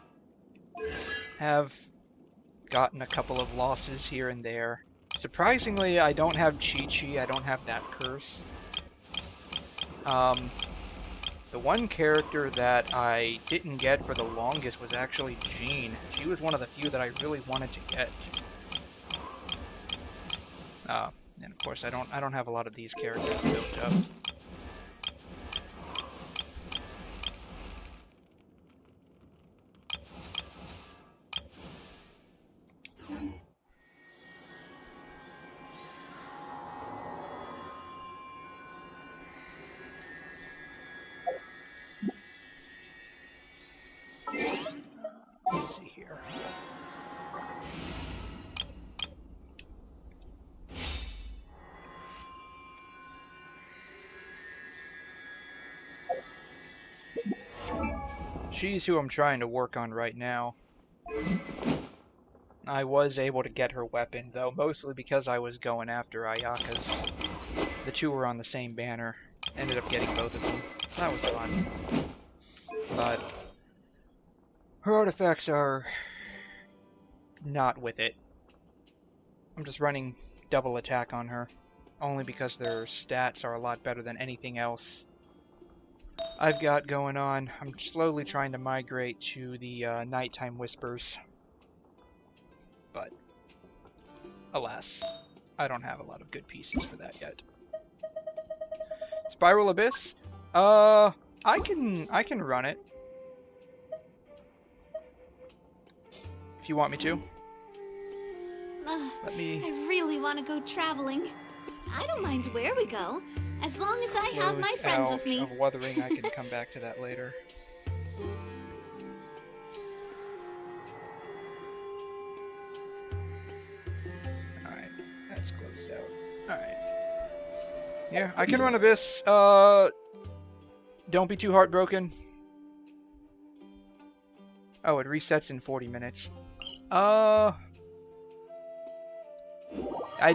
have gotten a couple of losses here and there. Surprisingly, I don't have Chi-Chi, I don't have that curse. The one character that I didn't get for the longest was actually Jean. She was one of the few that I really wanted to get. And of course, I don't have a lot of these characters built up. Let's see here. She's who I'm trying to work on right now. I was able to get her weapon, though, mostly because I was going after Ayaka's. The two were on the same banner. Ended up getting both of them. That was fun. But her artifacts are not with it. I'm just running double attack on her, only because their stats are a lot better than anything else I've got going on. I'm slowly trying to migrate to the nighttime whispers, but alas, I don't have a lot of good pieces for that yet. Spiral Abyss? I can run it. If you want me to. Let me... I really want to go traveling. I don't mind where we go, as long as I have my friends with me. Of Wuthering, I can come back to that later. Alright. Yeah, I can run Abyss. Don't be too heartbroken. Oh, it resets in 40 minutes. I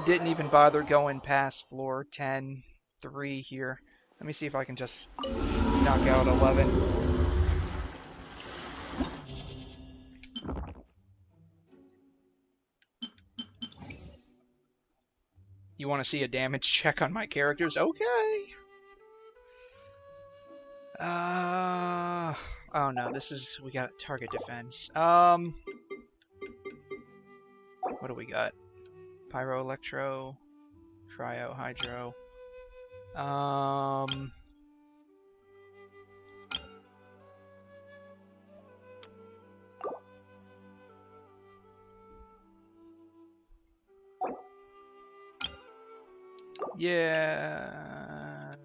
didn't even bother going past floor 10, 3 here. Let me see if I can just knock out 11. You want to see a damage check on my characters? Okay. Oh no, we got target defense. What do we got? Pyro, Electro, Cryo, Hydro. Yeah.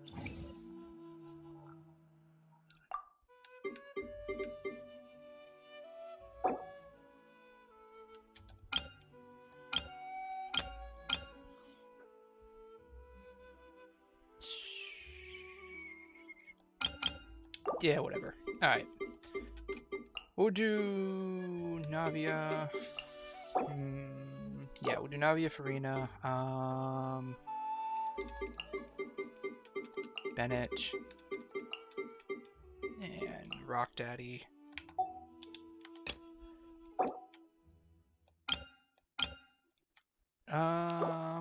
Yeah, whatever. Alright. We'll do Navia. Yeah, we'll do Navia, Farina. Bennett. And Rock Daddy. Yeah,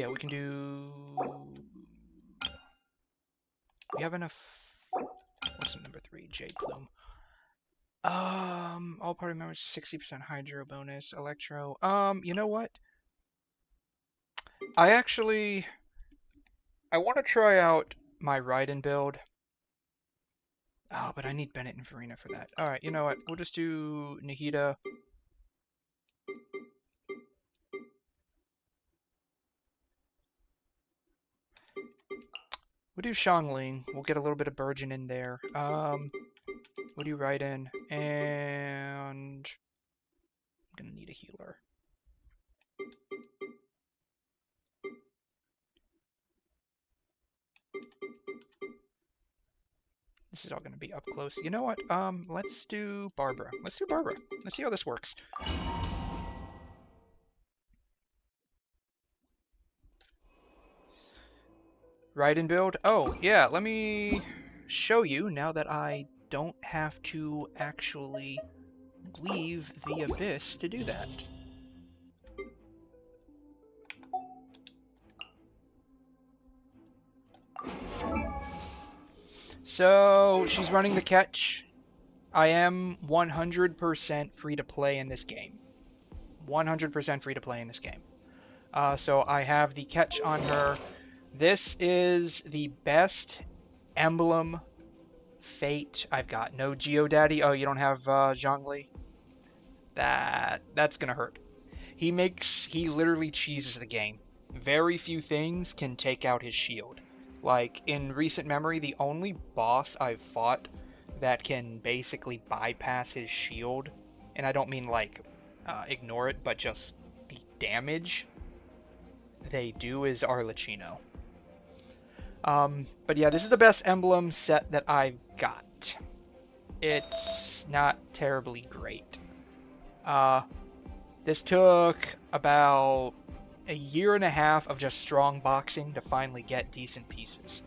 we can do... We have enough... What's number 3? Jade Plume. All party members 60% Hydro bonus. Electro. You know what? I want to try out my Raiden build. Oh, but I need Bennett and Farina for that. Alright, you know what? We'll just do Nahida. We'll do Xiangling. We'll get a little bit of Burgeon in there. We'll do Raiden. And... I'm gonna need a healer. This is all gonna be up close. You know what? Let's do Barbara. Let's do Barbara. Let's see how this works. Raiden build? Oh, yeah, let me show you now that I don't have to actually leave the Abyss to do that. So, she's running the catch. I am 100% free to play in this game. 100% free to play in this game. So I have the catch on her. This is the best emblem fate I've got. No Geodaddy. Oh, you don't have Zhongli? That's gonna hurt. He literally cheeses the game. Very few things can take out his shield. Like, in recent memory, the only boss I've fought that can basically bypass his shield, and I don't mean like ignore it, but just the damage they do, is Arlecchino. But yeah, this is the best emblem set that I've got. It's not terribly great. This took about a year and a half of just strong boxing to finally get decent pieces.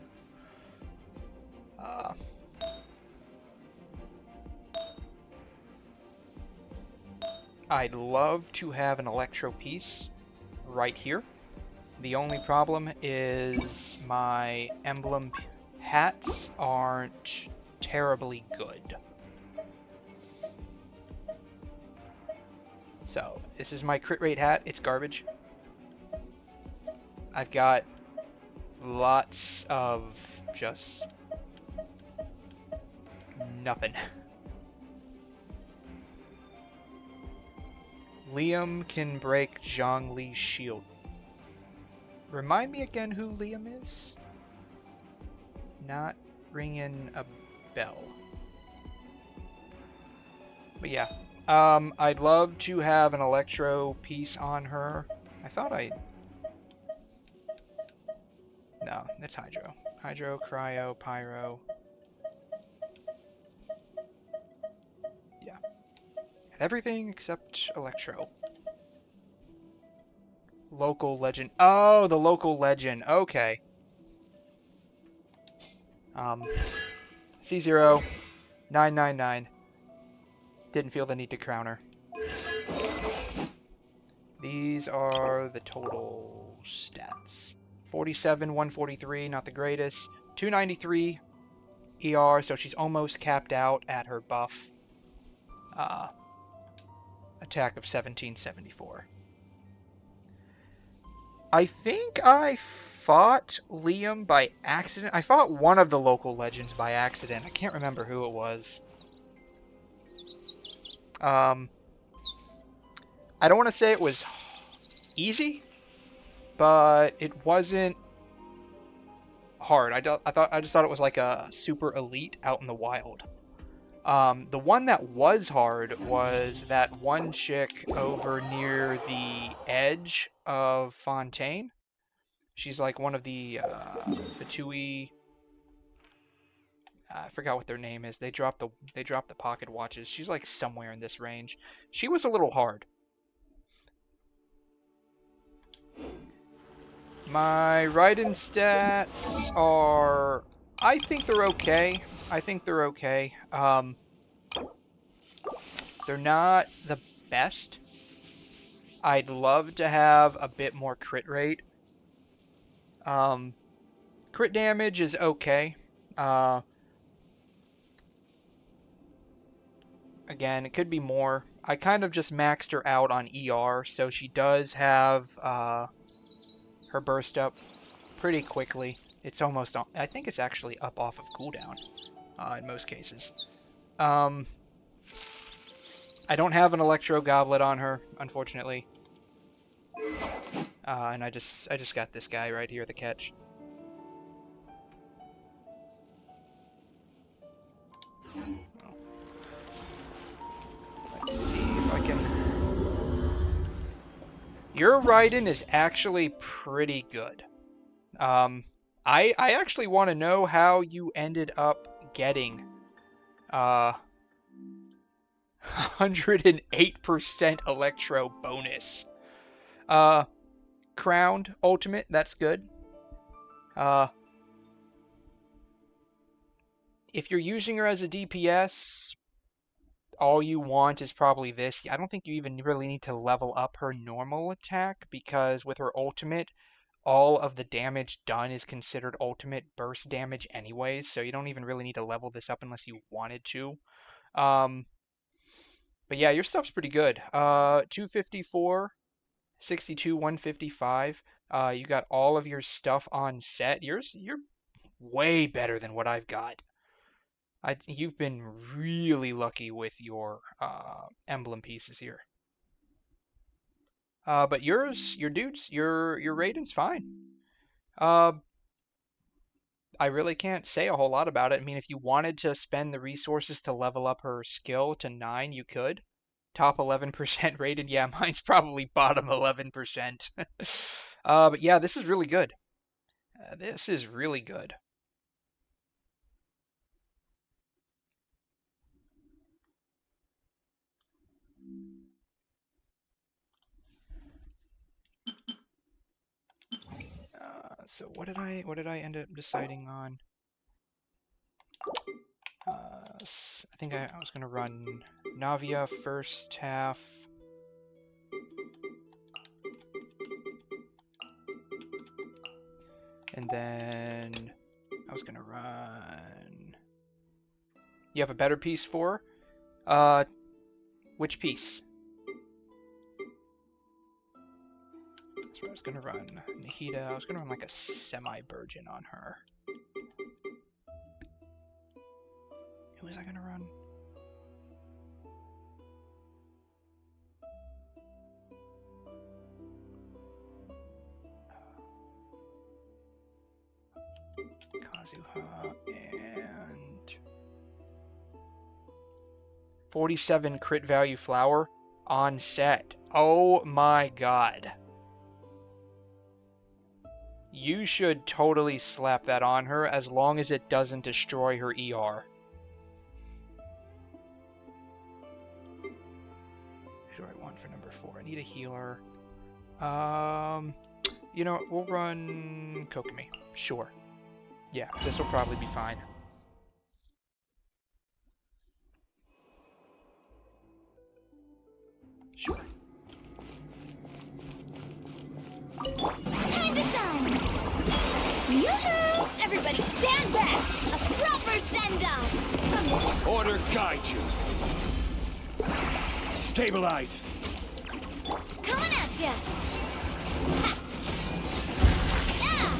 I'd love to have an Electro piece right here. The only problem is my emblem hats aren't terribly good. So, this is my crit rate hat. It's garbage. I've got lots of just nothing. Liam can break Zhongli's shield. Remind me again who Liam is? Not ringing a bell. But yeah. I'd love to have an Electro piece on her. I thought I It's Hydro. Hydro, Cryo, Pyro. Yeah. Everything except Electro. Local legend. Oh, the local legend. Okay. C0, 999. Didn't feel the need to crown her. These are the total stats. 47, 143, not the greatest. 293 ER, so she's almost capped out at her buff. Attack of 1774. I think I fought Liam by accident. I fought one of the local legends by accident. I can't remember who it was. I don't want to say it was easy, but it wasn't hard. I just thought it was like a super elite out in the wild. The one that was hard was that one chick over near the edge of Fontaine. She's like one of the Fatui. I forgot what their name is. They dropped the pocket watches. She's like somewhere in this range. She was a little hard. My Raiden stats are, I think they're okay. They're not the best. I'd love to have a bit more crit rate. Crit damage is okay. Again, it could be more. I kind of just maxed her out on ER, so she does have her burst up pretty quickly. It's almost on, I think it's actually up off of cooldown in most cases. I don't have an Electro Goblet on her, unfortunately. And I just got this guy right here, the catch. Let's see if I can... Your Raiden is actually pretty good. I actually want to know how you ended up getting 108% Electro bonus. Crowned ultimate, that's good. If you're using her as a DPS, all you want is probably this. I don't think you even really need to level up her normal attack, because with her ultimate, all of the damage done is considered ultimate burst damage anyways, so you don't even really need to level this up unless you wanted to. But yeah, your stuff's pretty good. 254, 62, 155. You got all of your stuff on set. You're way better than what I've got. You've been really lucky with your emblem pieces here. But your Raiden's fine. I really can't say a whole lot about it. I mean, if you wanted to spend the resources to level up her skill to 9, you could. Top 11% Raiden, yeah, mine's probably bottom 11%. But yeah, this is really good. This is really good. So what did I end up deciding on? I think I was gonna run Navia first half. And then I was gonna run. You have a better piece for? Which piece? That's what I was gonna run. Nahida. I was gonna run like a semi-virgin on her. Who was I gonna run? Kazuha and 47 crit value flower on set. Oh my god. You should totally slap that on her as long as it doesn't destroy her ER. Who do I want for number 4? I need a healer. You know what? We'll run Kokomi. Sure. Yeah, this will probably be fine. Sure. Time to shine! Yoo-hoo! Everybody stand back! A proper send-off! From this Order guide you. Stabilize. coming at ya! Ha! Ah!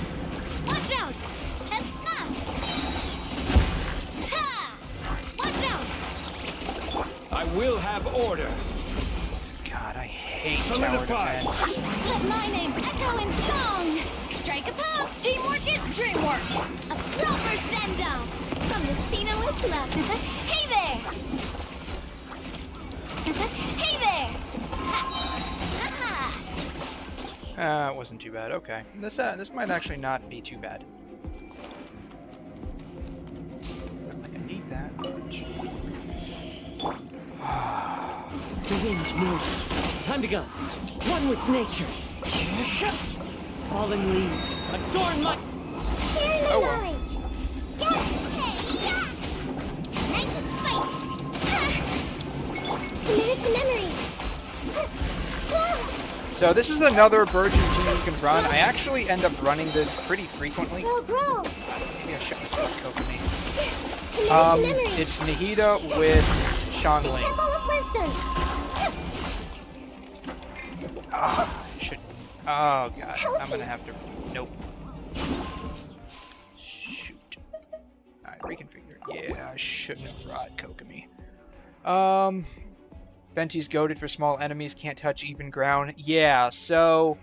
Watch out! Ah! Ha! Watch out! I will have order. God, I hate tower Solidify. defense. Let my name echo in song! Strike a pose! Teamwork is dreamwork! A proper send-off! From the Spino with love! Hey there! Hey there! Ha! Ha! It wasn't too bad. Okay, this might actually not be too bad. Not like I need that much. The wind knows it. Time to go. One with nature. Fallen leaves adorn my... Sharing my Oh, well. knowledge. Yeah. Hey, yeah. Nice and spicy. Ha. Committed to memory. Ha. Whoa. So this is another version team you can run. I actually end up running this pretty frequently. Roll. Maybe I should have Kokomi. Committed to memory. It's Nahida with Shangling. Temple of Wisdom. Should. Oh god, I'm gonna have to. Nope. Shoot. Alright, reconfigure. Yeah, I shouldn't have brought Kokomi. Venti's goaded for small enemies, can't touch even ground. Yeah, so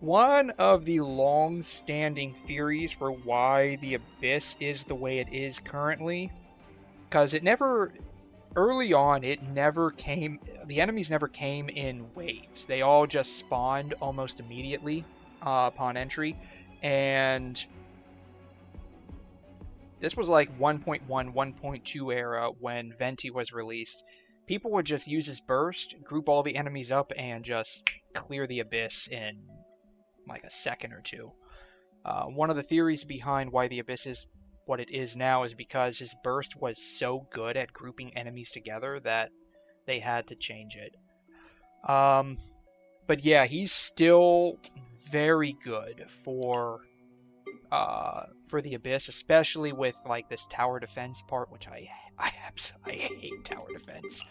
one of the long-standing theories for why the Abyss is the way it is currently, because it never, early on, it never came, the enemies never came in waves. They all just spawned almost immediately upon entry, and this was like 1.1, 1.2 era when Venti was released. People would just use his burst, group all the enemies up, and just clear the Abyss in like a second or two. One of the theories behind why the Abyss is what it is now is because his burst was so good at grouping enemies together that they had to change it. But yeah, he's still very good for the Abyss, especially with like this tower defense part, which I hate tower defense.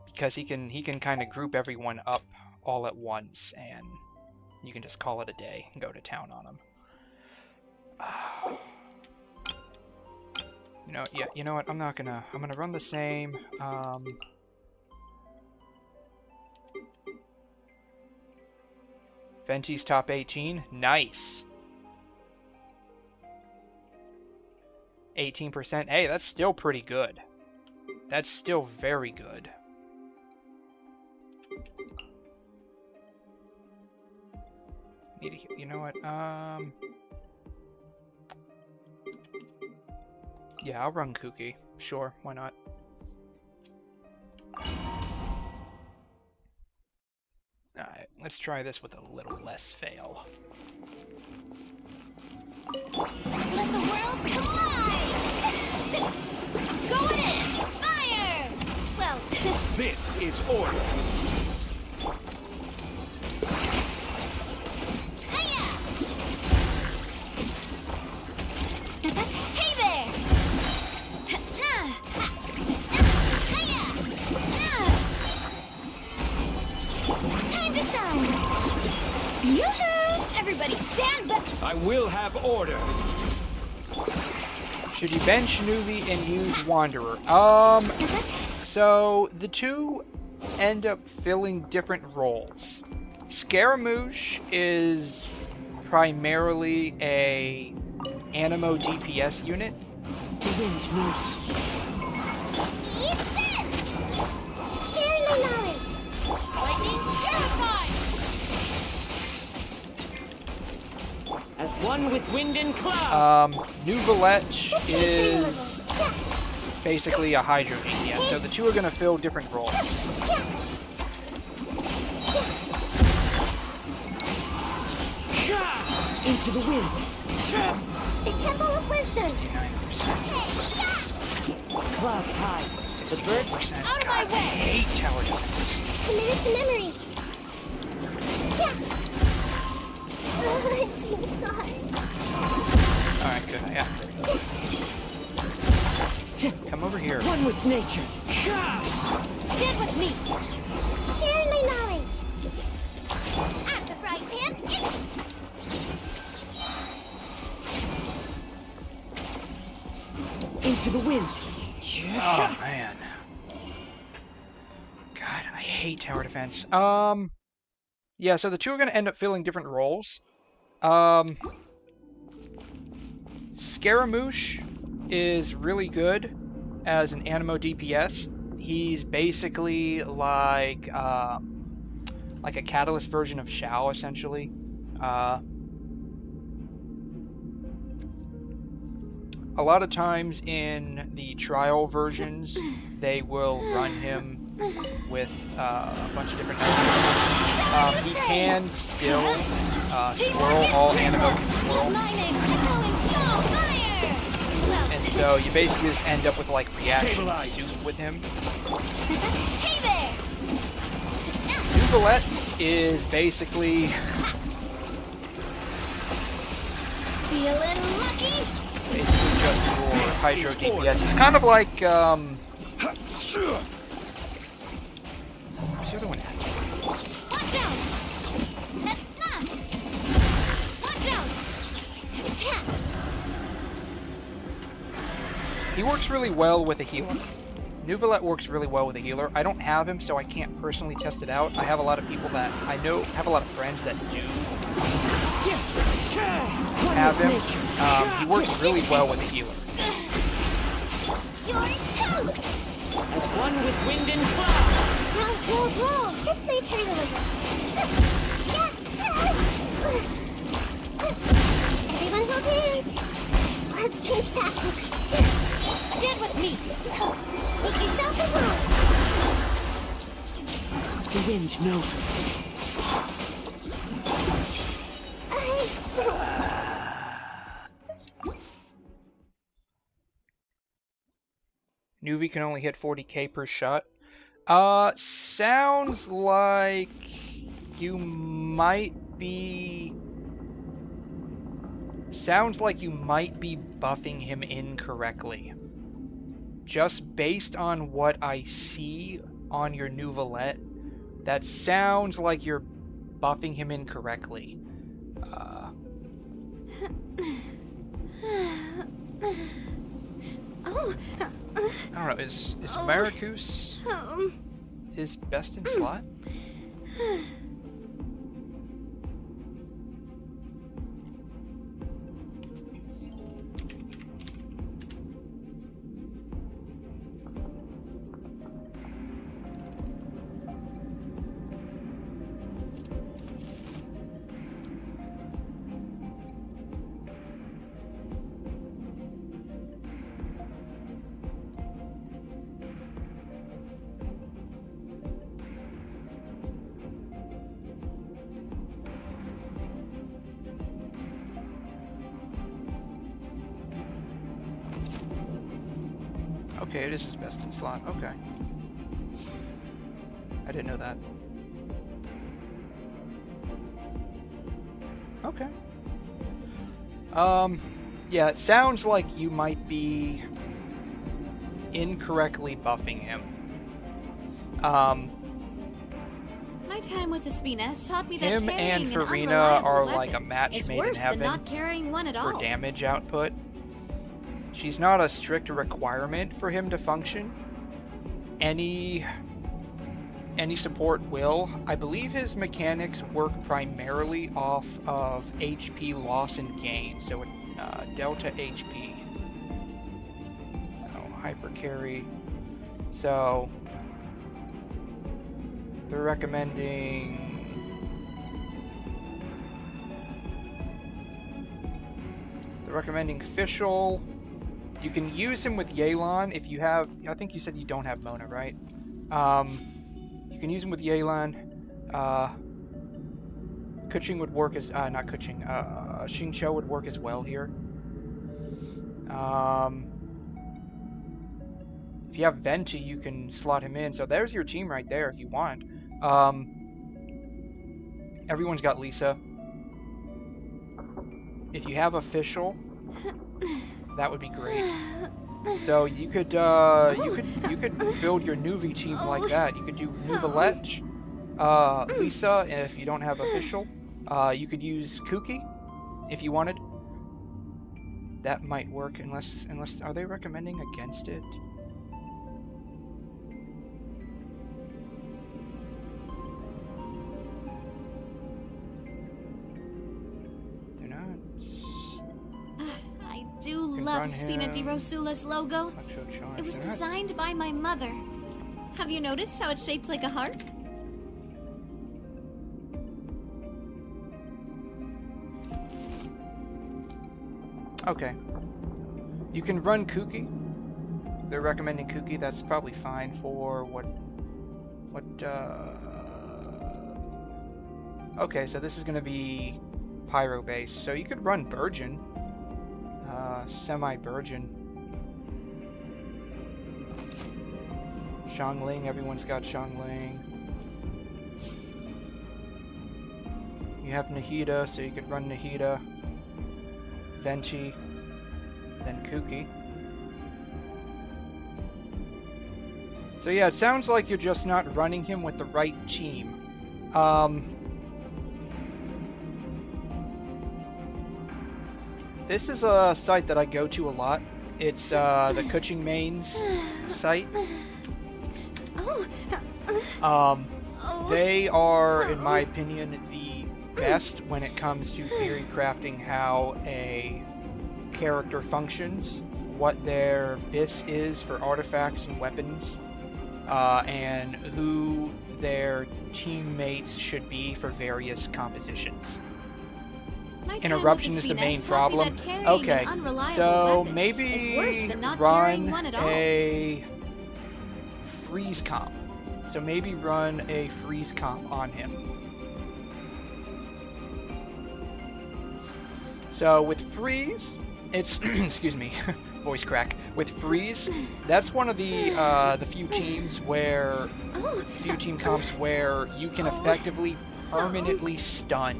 Because he can kind of group everyone up all at once, and you can just call it a day and go to town on him. You know what? I'm gonna run the same. Venti's top 18, nice. 18%. Hey, that's still pretty good. That's still very good. You know what? Yeah, I'll run Kuki. Sure, why not? Alright, let's try this with a little less fail. Let the world collide! Go in! Fire! Well, This is order. hiya! Hey there! Hiya! Time to shine! Yoo-hoo! Everybody stand back! I will have order. Should you bench Nuvi and use Wanderer? So the two end up filling different roles. Scaramouche is primarily a Animo DPS unit. The wind knows it. Eat One with wind and cloud. Nuvalet is basically a Hydro DPS, so the two are going to fill different roles. Into the wind. The Temple of Wisdom. 69%. Clouds high. The birds 64%. Out of my God, I way. hate tower defense. Committed to memory. Yeah. I'm seeing stars. Alright, good. Yeah. Come over here. One with nature. Get with me. Sharing my knowledge. At the frying pan. Into the wind. Oh, man. God, I hate tower defense. Yeah, so the two are going to end up filling different roles. Scaramouche is really good as an Animo DPS. He's basically like a Catalyst version of Shao, essentially. A lot of times in the trial versions, they will run him with a bunch of different items. He can still swirl, all Animo can swirl. My name, Echo and Song Fire. And so you basically just end up with like reaction Stabilize. soup with him. Hey there. Nuvalet is basically Feeling lucky? just your Hydro DPS. It's kind of like what's the other one? Watch out. Watch out. Chat. He works really well with a healer. Nuvalet works really well with a healer. I don't have him, so I can't personally test it out. I have a lot of people that I know, have a lot of friends that do have him. He works really well with a healer. You're toast. As one with wind and cloud. Roll. This way, turn a little. Everyone hold hands. Let's change tactics. Get with me. Make yourself at home. The wind knows me. Nuvi can only hit 40k per shot. Sounds like you might be buffing him incorrectly. Just based on what I see on your Nuvalet, that sounds like you're buffing him incorrectly. I don't know, is Maricus his best in slot? Okay, it is his best in slot. Okay. I didn't know that. Okay. Yeah, it sounds like you might be incorrectly buffing him. My time with the Spina has taught me that Him carrying and an Farina unreliable are weapon like a match is made worse in than heaven not carrying one at for all. damage output. She's not a strict requirement for him to function. Any support will. I believe his mechanics work primarily off of HP loss and gain, so delta HP. So hyper carry. So they're recommending recommending Fischl. You can use him with Yelan if you have. I think you said you don't have Mona, right? You can use him with Yelan. Kuching would work as not Kuching. Xingqiu would work as well here. If you have Venti, you can slot him in. So there's your team right there if you want. Everyone's got Lisa. If you have Official, that would be great. So you could build your Nuvi team like that. You could do Nuvalech, Lisa, and if you don't have Official, you could use Kuki if you wanted. That might work unless are they recommending against it? They're not. I do love Spina di Rosula's logo. It was designed by my mother. Have you noticed how it's shaped like a heart? Okay. You can run Kuki. They're recommending Kuki. That's probably fine for what okay, so this is going to be Pyro based. So you could run Burgeon. Semi-Burgeon. Xiangling, everyone's got Xiangling. You have Nahida, so you could run Nahida. Venti, then Kuki. So yeah, it sounds like you're just not running him with the right team. This is a site that I go to a lot. It's the Kuching Mains site. They are, in my opinion, the best when it comes to theory crafting how a character functions, what their bis is for artifacts and weapons, and who their teammates should be for various compositions. Interruption is the main problem. Okay, so maybe run a freeze comp. So maybe run a freeze comp on him. So with freeze, it's excuse me, voice crack. With freeze, that's one of the few teams where team comps where you can effectively permanently stun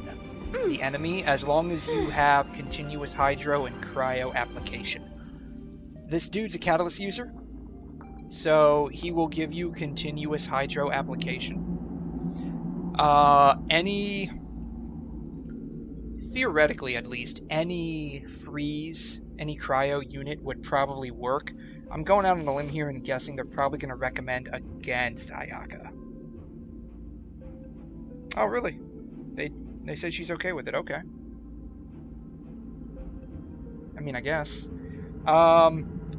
the enemy as long as you have continuous hydro and cryo application. This dude's a catalyst user, so he will give you continuous hydro application. Theoretically at least, any freeze, any cryo unit would probably work. I'm going out on a limb here and guessing they're probably going to recommend against Ayaka. Oh really? They say she's okay with it, okay. I mean, I guess.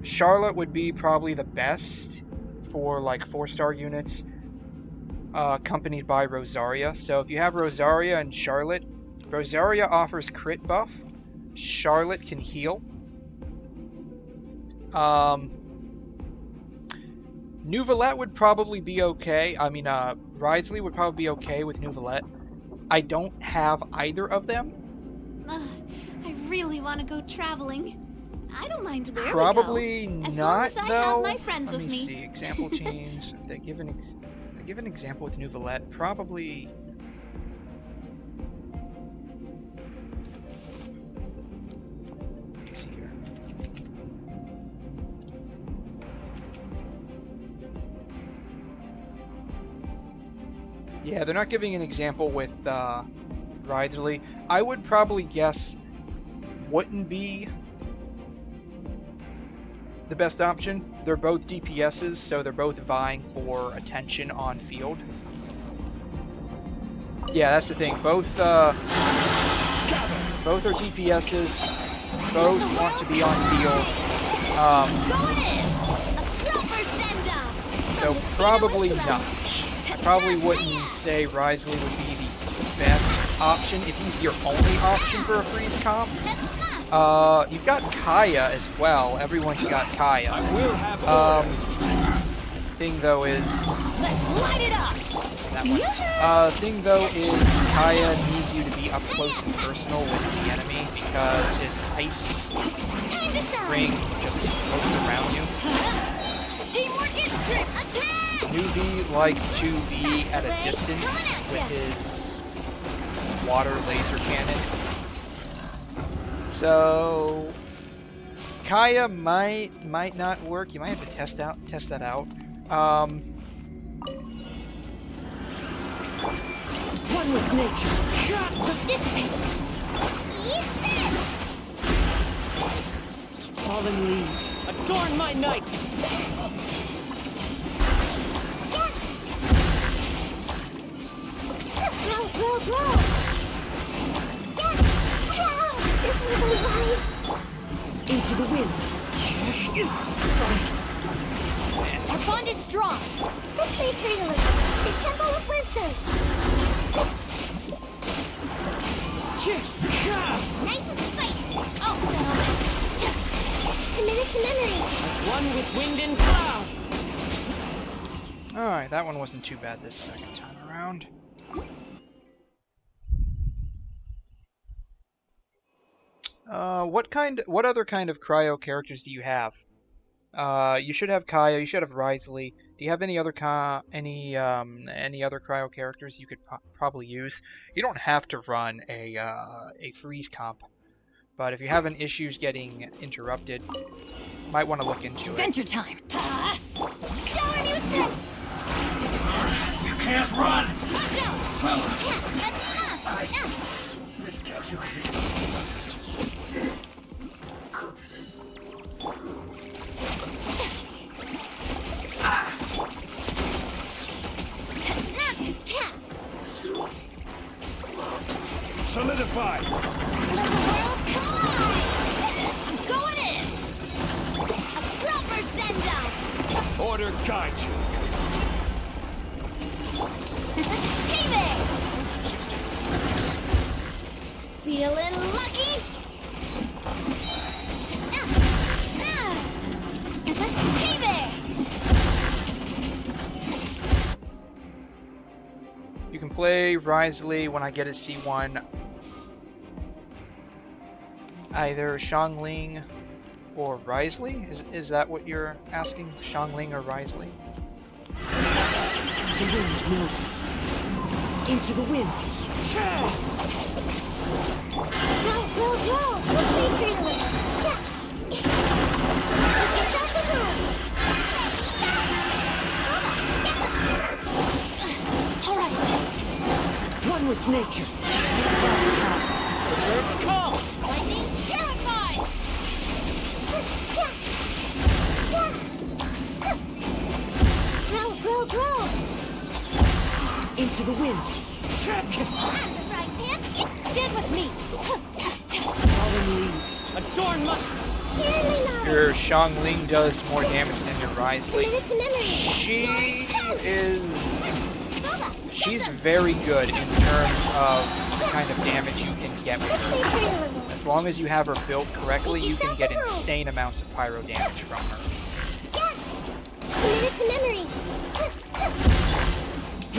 Charlotte would be probably the best for like 4-star units, accompanied by Rosaria. So if you have Rosaria and Charlotte, Rosaria offers crit buff, Charlotte can heal. Nuvalette would probably be okay. I mean, Ridesley would probably be okay with Nuvalette. I don't have either of them. I really want to go traveling. I don't mind where probably we go. As not, long as I though. have my friends Let with me me. see. Example teams. They give an example with Nuvalette. Probably. Let me see here. Yeah, they're not giving an example with Ridesley. I would probably guess wouldn't be the best option. They're both DPSs, so they're both vying for attention on field. Yeah, that's the thing. Both are DPSs. Both want to be on field. So probably not. I probably wouldn't say Ridesley would be the best option if he's your only option for a freeze comp. You've got Kaya as well. Everyone's got Kaya. I will have order. Thing though is Let's light it up! that one. Thing though is Kaya needs you to be up close and personal with the enemy because his ice Time to shine! ring just floats around you. Teamwork is trip! Attack! Newbie likes to be at a distance with his water laser cannon. So Kaya might not work. You might have to test that out. One with nature. Dissipate! Eat this! Fallen leaves. Adorn my night. Grow, grow, grow! Yes! Wow! This was unwise! Into the wind. Our bond is strong! Let's leave her alone! The Temple of Wisdom! Nice and spicy! I'll settle this! Committed to memory! As one with wind and cloud. Alright, that one wasn't too bad this second time around. What other kind of cryo characters do you have? You should have Kaya, you should have Risley. Do you have any other any other cryo characters you could probably use? You don't have to run a freeze comp, but if you're having issues getting interrupted, might want to look into it. Adventure time! Shower me with the... You can't run! Watch out! Miscalculated. Solidify. Let the world collide! I'm going in! A proper send-up! Order guide you. Hey there! Feeling lucky? Hey there! You can play Risley when I get a C1. Either Xiangling or Risley? Is that what you're asking? Xiangling or Risley? The wind knows me. Into the wind. Grow, grow, grow! Let's leave her alone! Make yourselves a room! Alright! One with nature. The birds call. Lightning terrified! Grow, grow, grow! Into the wind. At the right hand, stand with me! Fallen leaves. Adorn my... Surely not! Your Xiangling does more damage than your Risley. Committed to memory! She's very good in terms of the kind of damage you can get with Let's her. leave her alone! As long as you have her built correctly, you can get insane amounts of pyro damage from her. Yes! Committed to memory!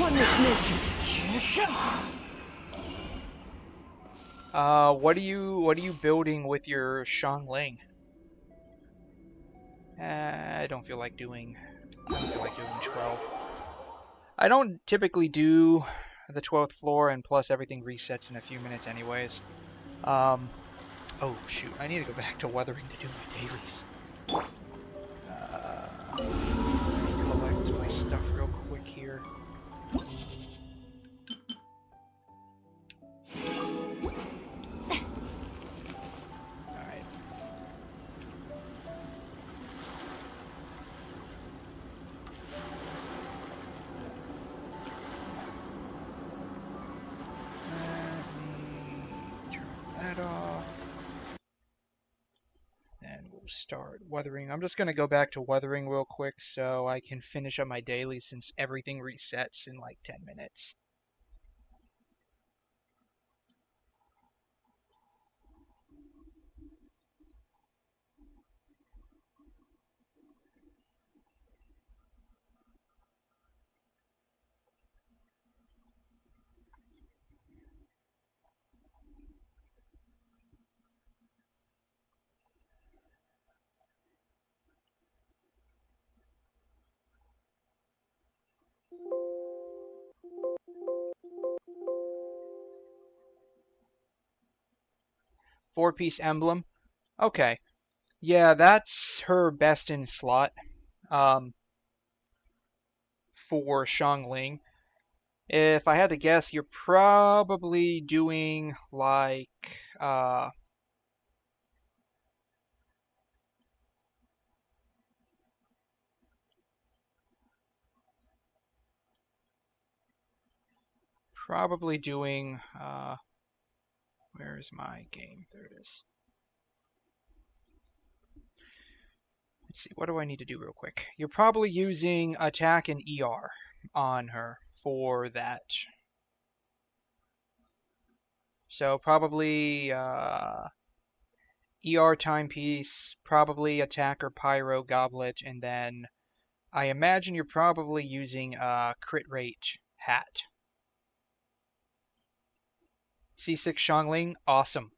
One with nature. What are you building with your Xiangling? I don't feel like doing 12. I don't typically do the 12th floor, and plus everything resets in a few minutes anyways. Oh shoot, I need to go back to Wuthering to do my dailies. Collect my stuff real quick here. Alright. Let me turn that off. And we'll start Wuthering. I'm just going to go back to Wuthering real quick so I can finish up my daily since everything resets in like 10 minutes. Four-piece emblem. Okay. Yeah, that's her best in slot. Um, for Xiangling. If I had to guess, you're probably doing like probably doing where is my game? There it is. Let's see, what do I need to do real quick? You're probably using attack and ER on her for that. So probably ER timepiece, probably attack or pyro goblet, and then I imagine you're probably using crit rate hat. C6 Xiangling, awesome.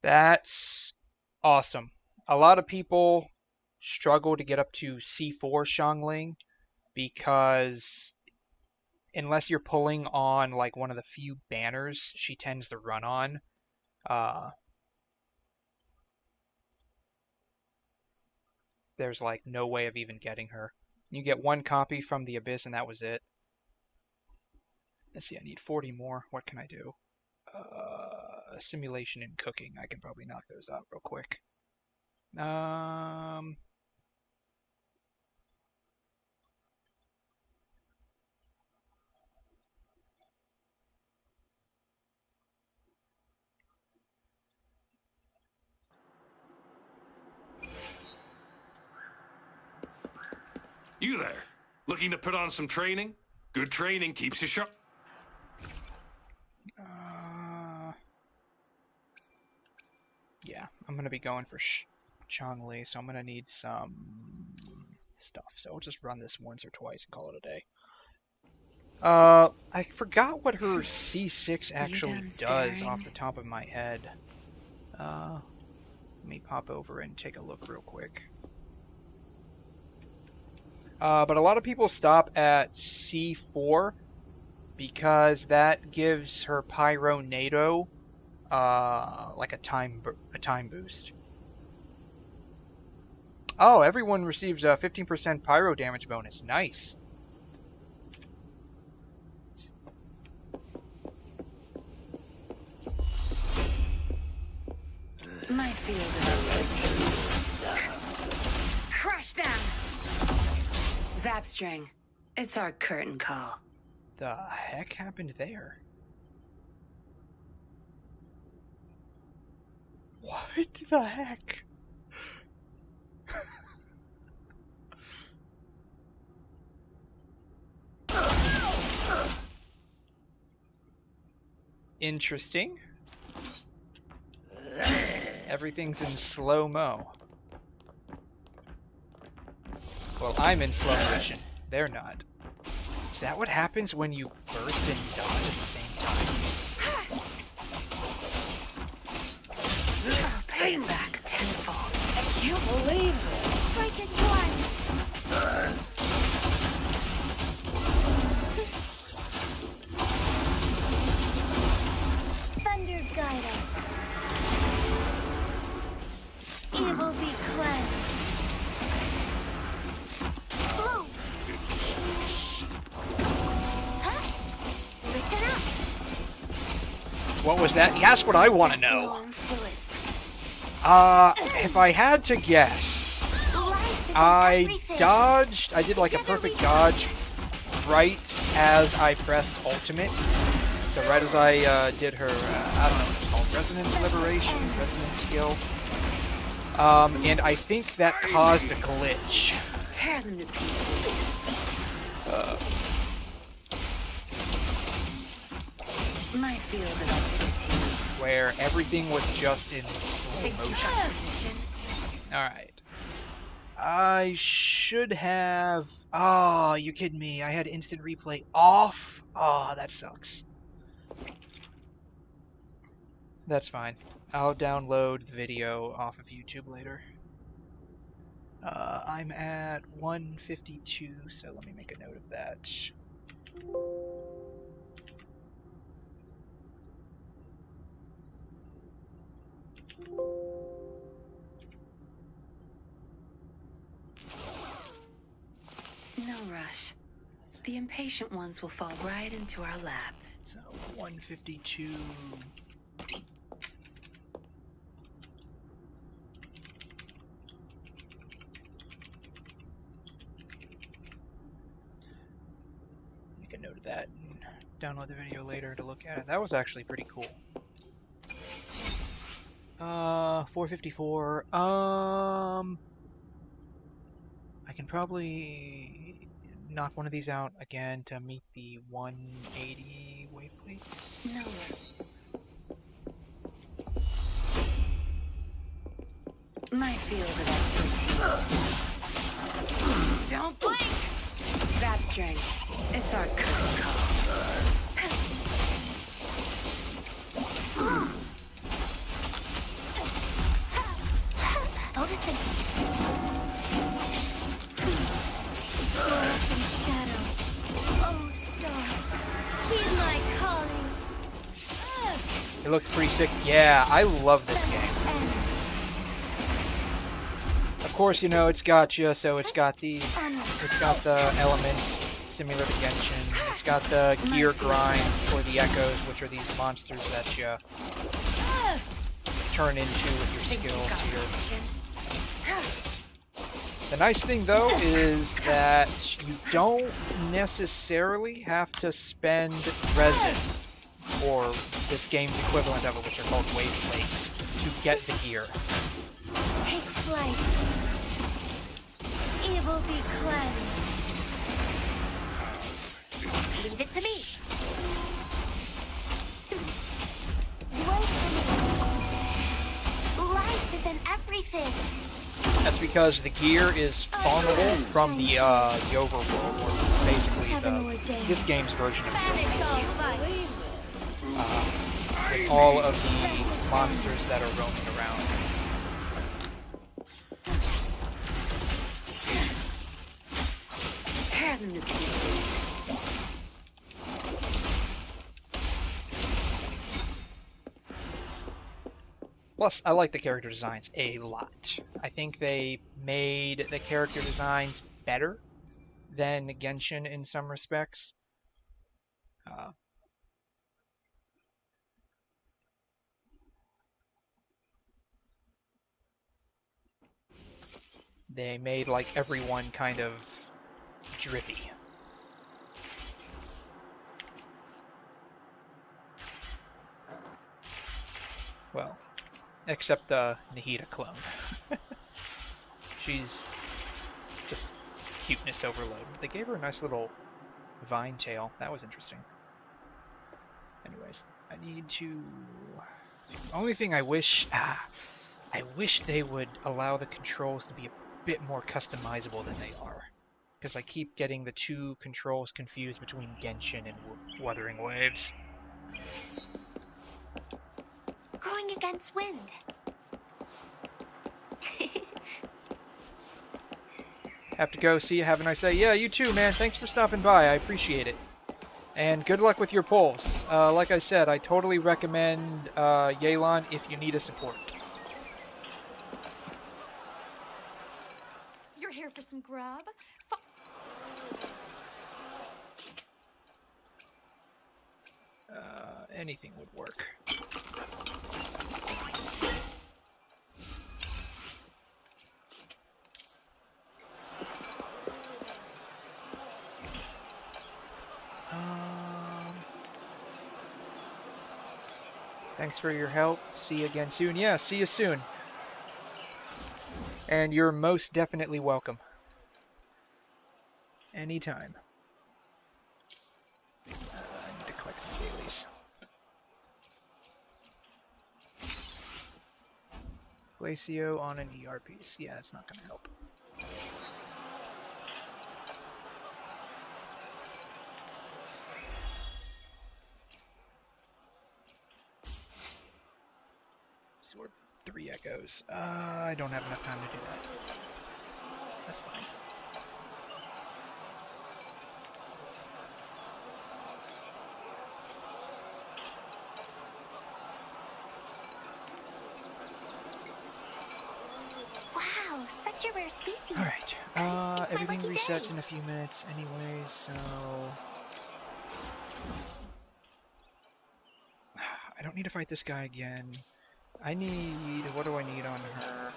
That's awesome. A lot of people struggle to get up to C4 Xiangling because unless you're pulling on like one of the few banners she tends to run on, uh, there's like no way of even getting her. You get one copy from the Abyss and that was it. Let's see, I need 40 more. What can I do? Simulation and cooking. I can probably knock those out real quick. Um, You there? Looking to put on some training? Good training keeps you sharp. yeah, I'm gonna be going for Chongli, so I'm gonna need some stuff. So we'll just run this once or twice and call it a day. I forgot what her C6 actually does off the top of my head. Let me pop over and take a look real quick. But a lot of people stop at C4 because that gives her Pyro NATO like a time boost. Oh, everyone receives a 15% Pyro damage bonus. Nice. My field of expertise. Crush them! Zapstring. It's our curtain call. The heck happened there? What the heck? Interesting. Everything's in slow-mo. Well, I'm in slow motion. They're not. Is that what happens when you burst and dodge at the same time? I'll pay him back tenfold. I can't believe it. Strike is one. Thunder guide us. Evil be cleansed. Blue. Huh? Listen up. What was that? That's what I want to know. If I had to guess, I dodged, I did like a perfect dodge right as I pressed ultimate. So right as I did her, I don't know what it's called, Resonance Liberation, Resonance Skill. And I think that caused a glitch. Tear them to pieces. My field of expertise. Where everything was just in slow motion. Alright. I should have... Oh, you kidding me. I had instant replay off. Oh, that sucks. That's fine. I'll download the video off of YouTube later. I'm at 152, so let me make a note of that. No rush. The impatient ones will fall right into our lap. So 152. Make a note of that and download the video later to look at it. That was actually pretty cool. 454. I can probably knock one of these out again to meet the 180 wave, please. No. My field of expertise. Don't blink! Grab string. It's our curtain call. Shadows. Oh, stars. Hear my calling. It looks pretty sick. Yeah, I love this game. Of course, you know, it's gacha, so it's got the elements similar to Genshin. It's got the gear grind for the echoes, which are these monsters that you turn into with your skills here. The nice thing, though, is that you don't necessarily have to spend resin, or this game's equivalent of it, which are called wave plates, to get the gear. Take flight. Evil be cleansed. Leave it to me. Wait a minute. Life is in everything. That's because the gear is farmable from the overworld, or basically this game's version of Banish all fight. with all of the monsters that are roaming around. Tear them to pieces. Plus, I like the character designs a lot. I think they made the character designs better than Genshin in some respects. They made like everyone kind of drippy. Well, except the Nahida clone. She's just cuteness overload. They gave her a nice little vine tail. That was interesting. Anyways, I need to... Only thing I wish they would allow the controls to be a bit more customizable than they are. Because I keep getting the two controls confused between Genshin and Wuthering Waves. Going against wind. Have to go. See you. Have a nice day. Yeah, you too, man. Thanks for stopping by. I appreciate it. And good luck with your polls. Like I said, I totally recommend Yelan if you need a support. You're here for some grub? Anything would work. Thanks for your help. See you again soon. Yeah, see you soon. And you're most definitely welcome. Anytime. I need to collect the dailies. Glacio on an ER piece. Yeah, that's not going to help. Sword 3 echoes. I don't have enough time to do that. That's fine. Wow, such a rare species. Alright, It's my everything lucky resets day. in a few minutes anyway, so... I don't need to fight this guy again. I need... what do I need on her?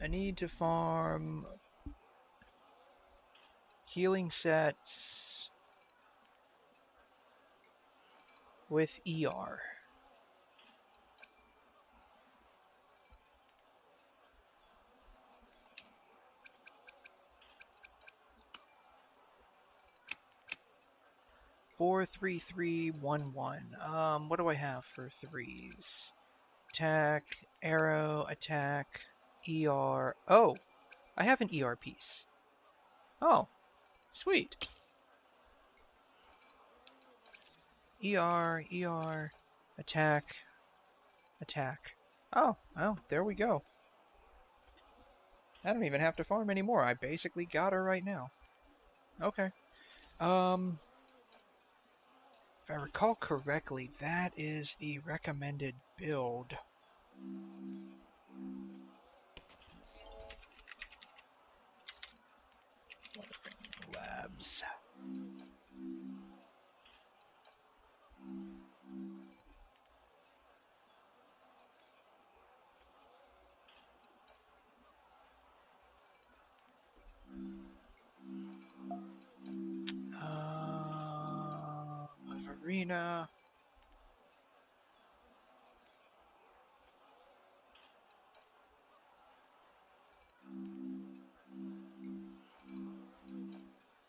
I need to farm healing sets with ER. Four, 3, 3, 1, 1. What do I have for threes? Attack, arrow, attack, ER. Oh, I have an ER piece. Oh, sweet. ER, attack, attack. Oh, there we go. I don't even have to farm anymore. I basically got her right now. Okay. If I recall correctly, that is the recommended build. Labs. Arena.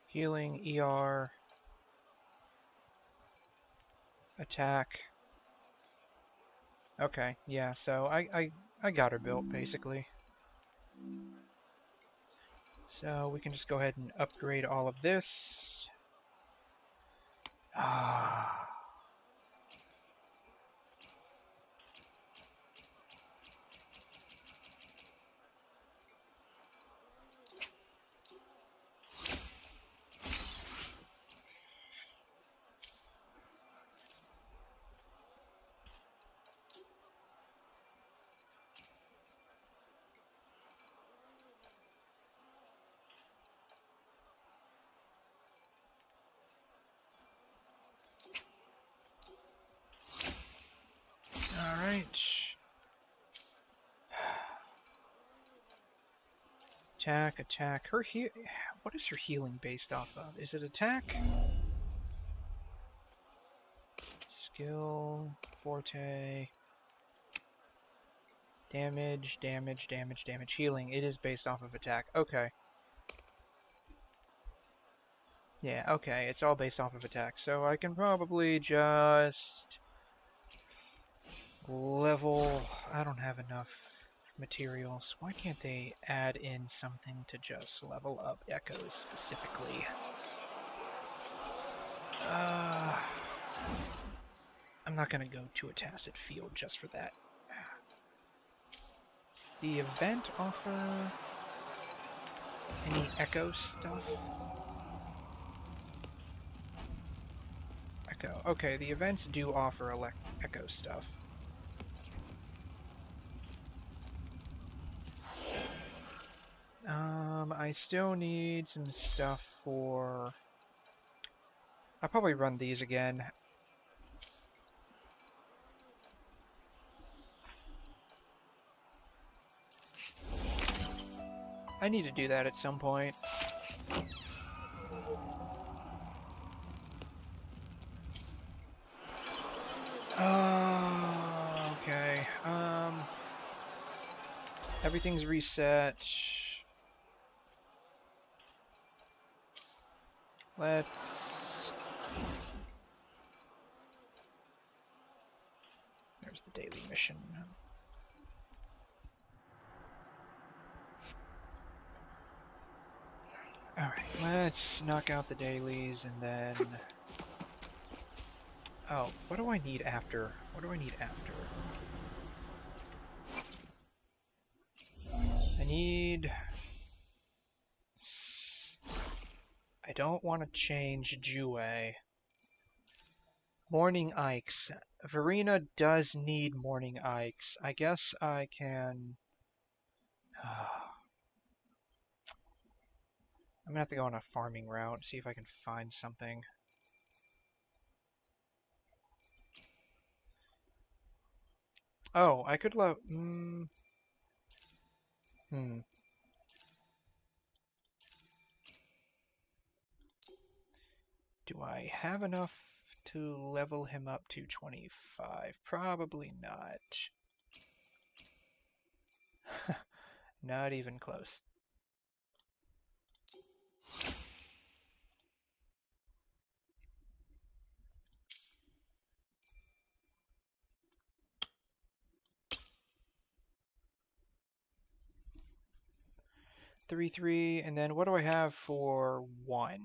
Healing, ER. Attack. Okay, yeah, so I got her built, basically. So we can just go ahead and upgrade all of this. Ah. Alright. Attack. Her what is her healing based off of? Is it attack? Skill, forte. Damage. Healing. It is based off of attack. Okay. Yeah, okay. It's all based off of attack. So I can probably just level... I don't have enough materials. Why can't they add in something to just level up echoes specifically? I'm not gonna go to a tacit field just for that. Does the event offer any echo stuff? Echo. Okay, the events do offer echo stuff. I still need some stuff for... I'll probably run these again. I need to do that at some point. Okay. everything's reset. Let's... There's the daily mission. Alright, let's knock out the dailies and then... Oh, what do I need after? What do I need after? I need... I don't want to change Jue. Morning Ikes. Verena does need Morning Ikes. I guess I can... I'm gonna have to go on a farming route, see if I can find something. Oh, I could Do I have enough to level him up to 25? Probably not. Not even close. Three, and then what do I have for 1?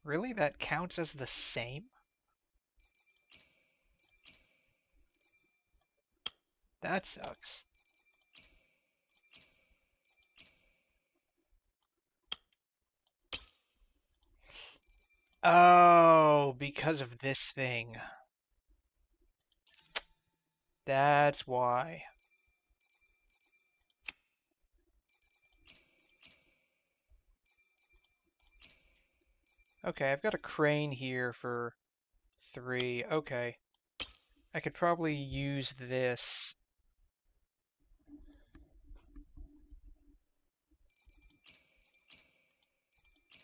Really? That counts as the same? That sucks. Oh, because of this thing. That's why. Okay, I've got a crane here for 3. Okay. I could probably use this.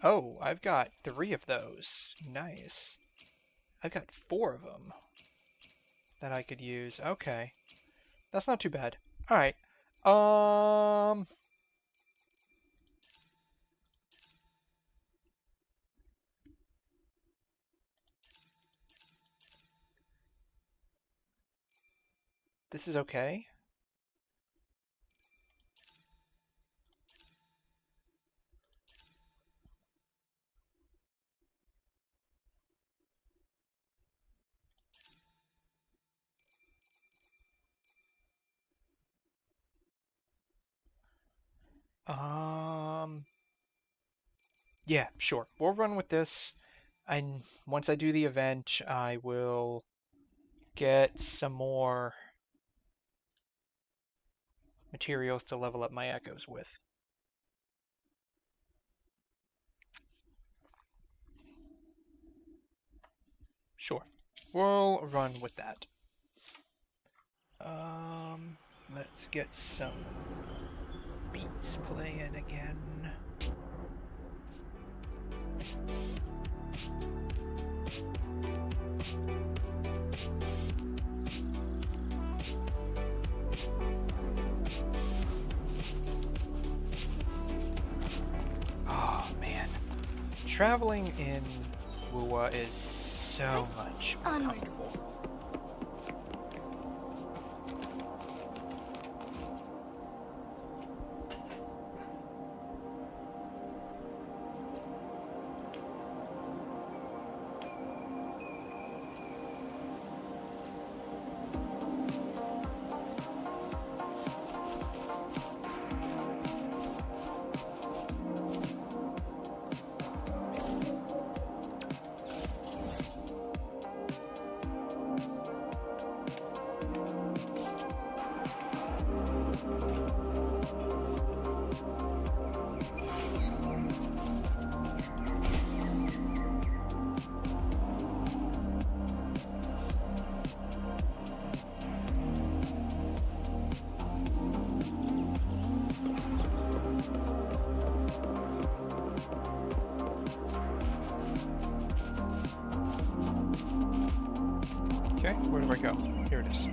Oh, I've got 3 of those. Nice. I've got 4 of them that I could use. Okay. That's not too bad. Alright. This is okay. Yeah, sure. We'll run with this. And once I do the event, I will get some more materials to level up my echoes with. Sure. We'll run with that. Let's get some beats playing again. Oh man, traveling in Wuwa is so much more comfortable. Okay, where do I go? Here it is.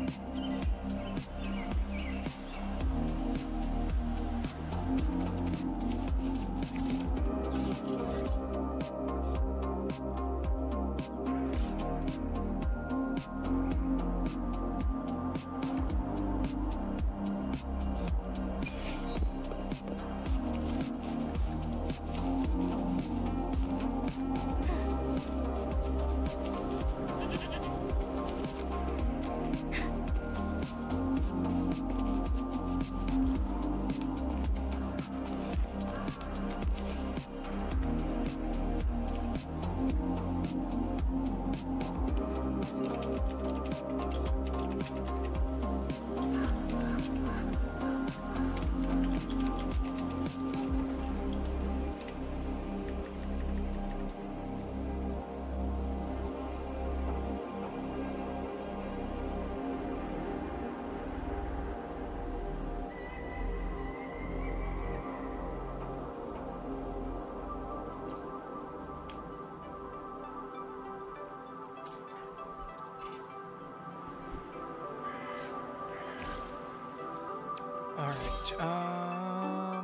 Alright, I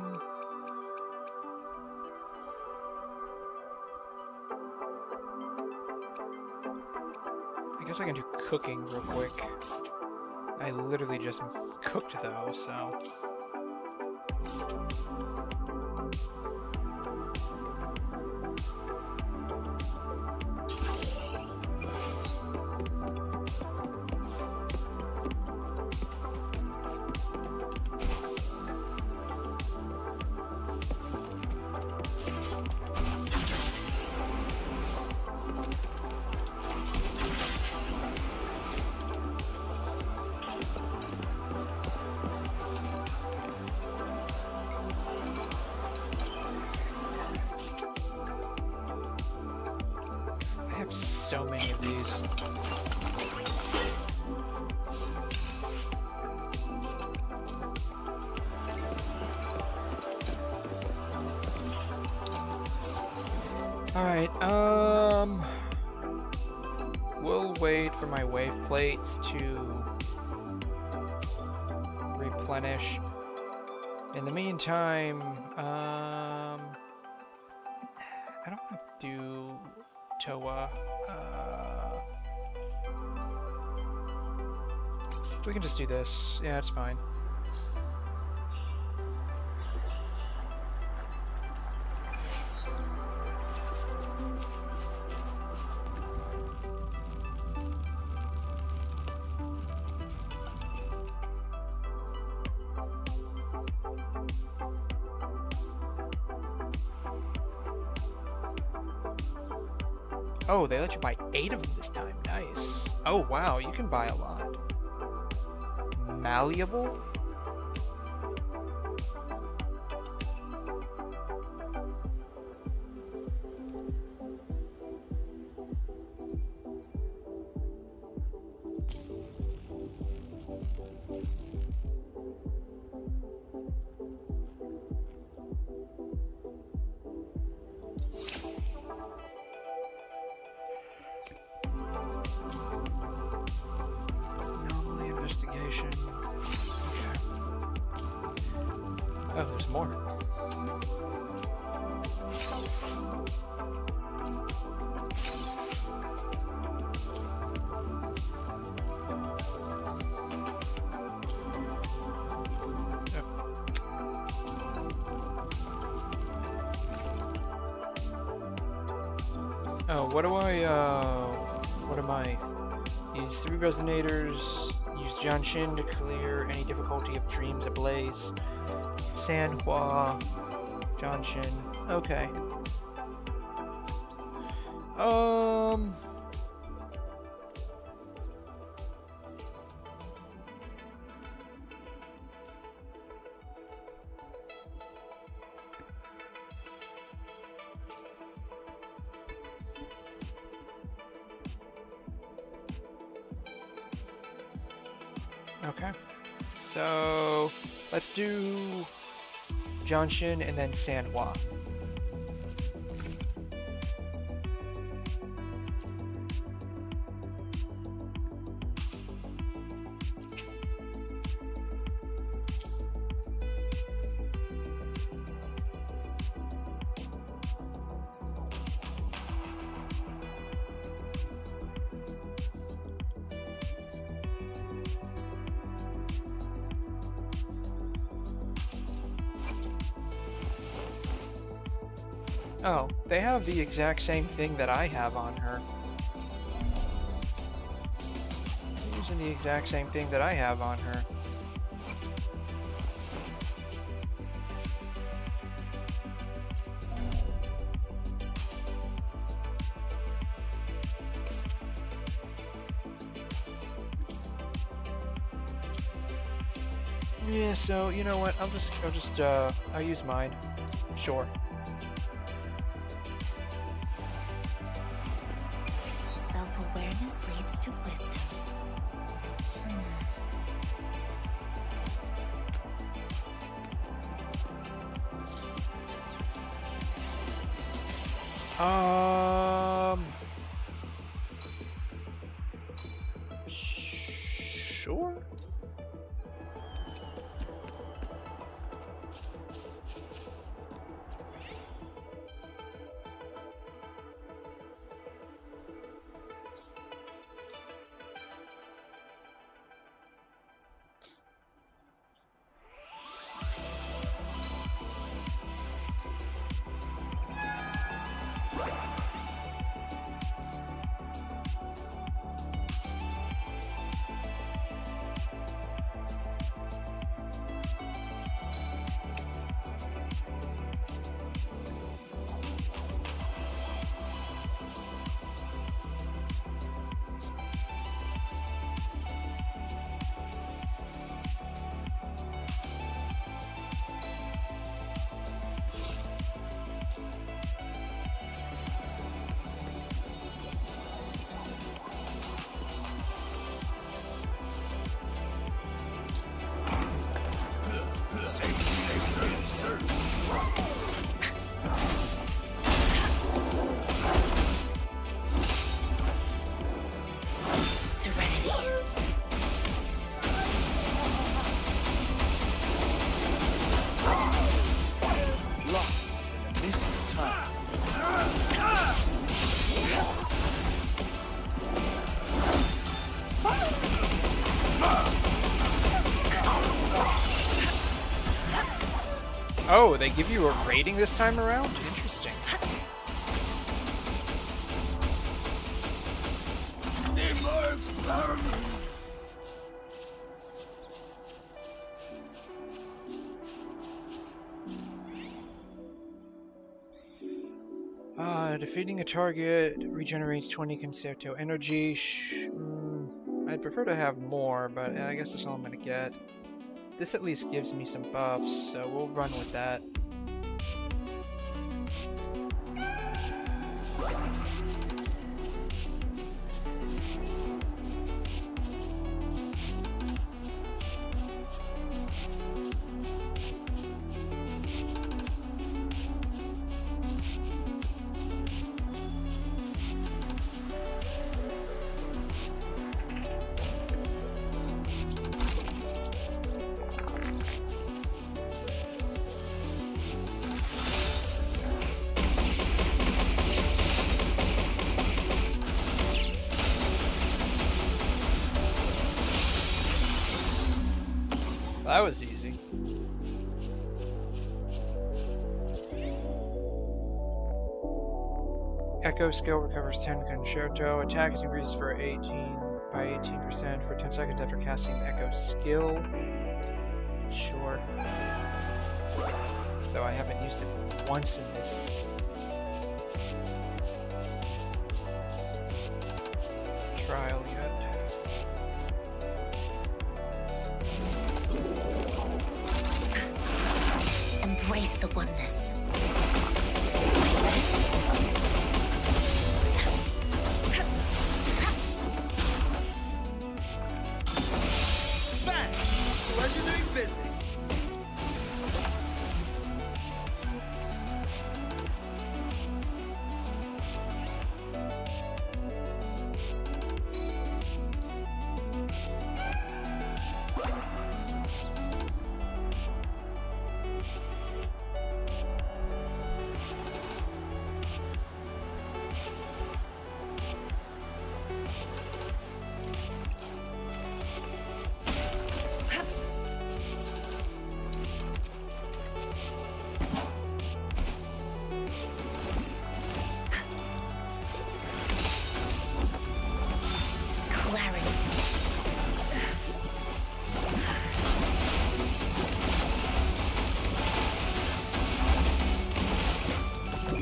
guess I can do cooking real quick. I literally just cooked though, so... So many of these. Alright, we'll wait for my wave plates to replenish. In the meantime, I don't want to do Toa. We can just do this. Yeah, it's fine. Oh, they let you buy 8 of them this time. Nice. Oh, wow, you can buy a lot. Malleable? Oh, there's more. Oh, what am I? Use 3 resonators, use Genshin to clear any difficulty of dreams ablaze. Sanhua, Genshin, okay. Okay, so let's do Genshin and then Sanhua. Oh, they have the exact same thing that I have on her. Using the exact same thing that I have on her. Yeah, so you know what? I'll use mine. Sure. Self-awareness leads to wisdom. Sure. Lost in the mist of time. Oh, they give you a rating this time around? Interesting. Defeating a target regenerates 20 concerto energy. I'd prefer to have more, but I guess that's all I'm gonna get. This at least gives me some buffs, so we'll run with that. That was easy. Echo skill recovers 10 concerto. Attack is increased by 18% for 10 seconds after casting Echo skill. Sure. Though I haven't used it once in this trial yet. Embrace the oneness. Fast! Pleasure doing business.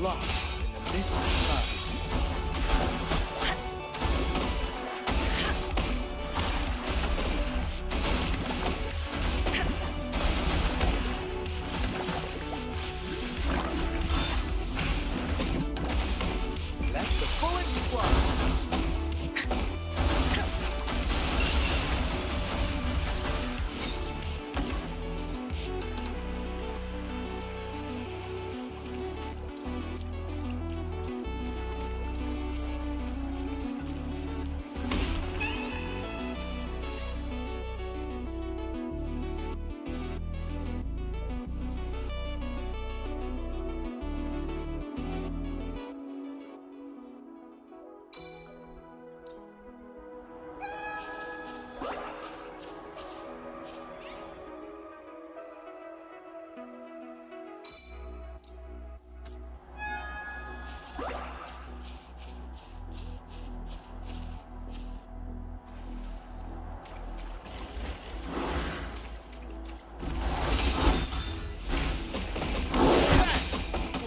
Lost in the mist of time. Let the bullets fly.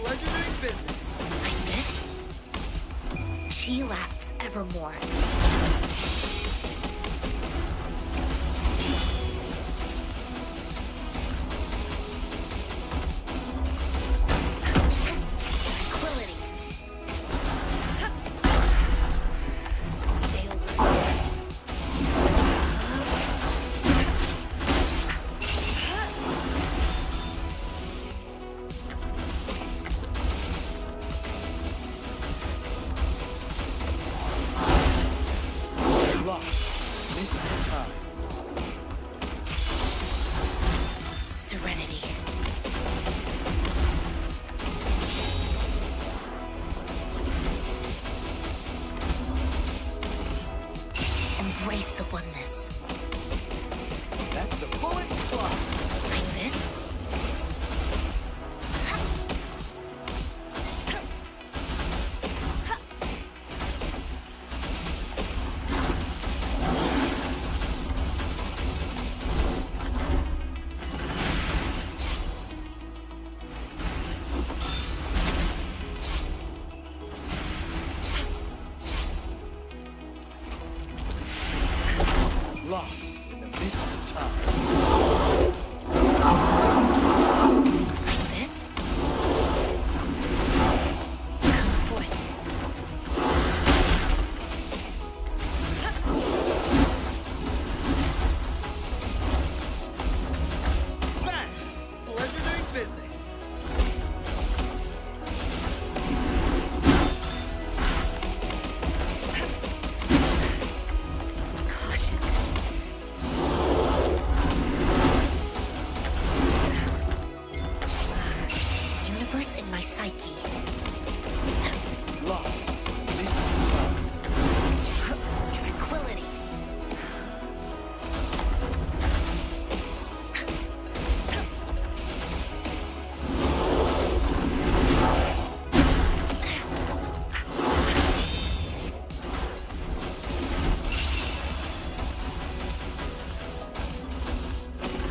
Pleasure doing business. Like this? Chi lasts evermore. Tranquility. Stay alert. Lost in the mist of time. Serenity. Embrace the oneness. Let the bullets fly. Like this? Lost in the mist of time. Like this? Come forth. Bang! Pleasure doing business. Caution. Universe in my psyche. Lost in the mist of time. Tranquility.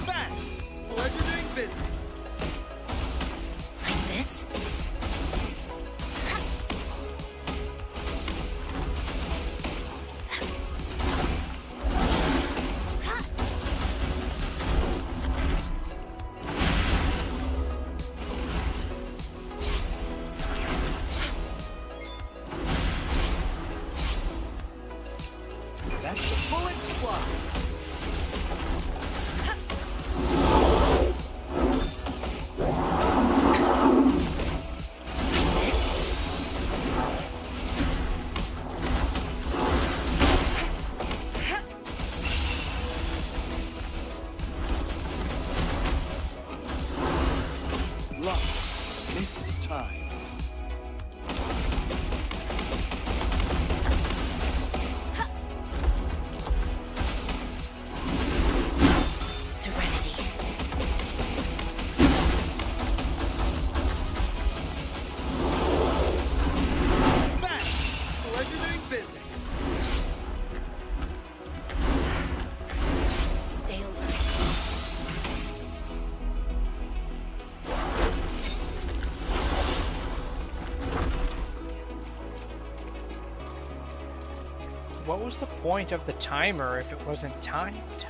Bang! Pleasure doing business. Like this? Let the bullets fly. Lost in the mist of time. Serenity. Bang! Pleasure doing business. Stay alert. what was the point of the timer if it wasn't timed?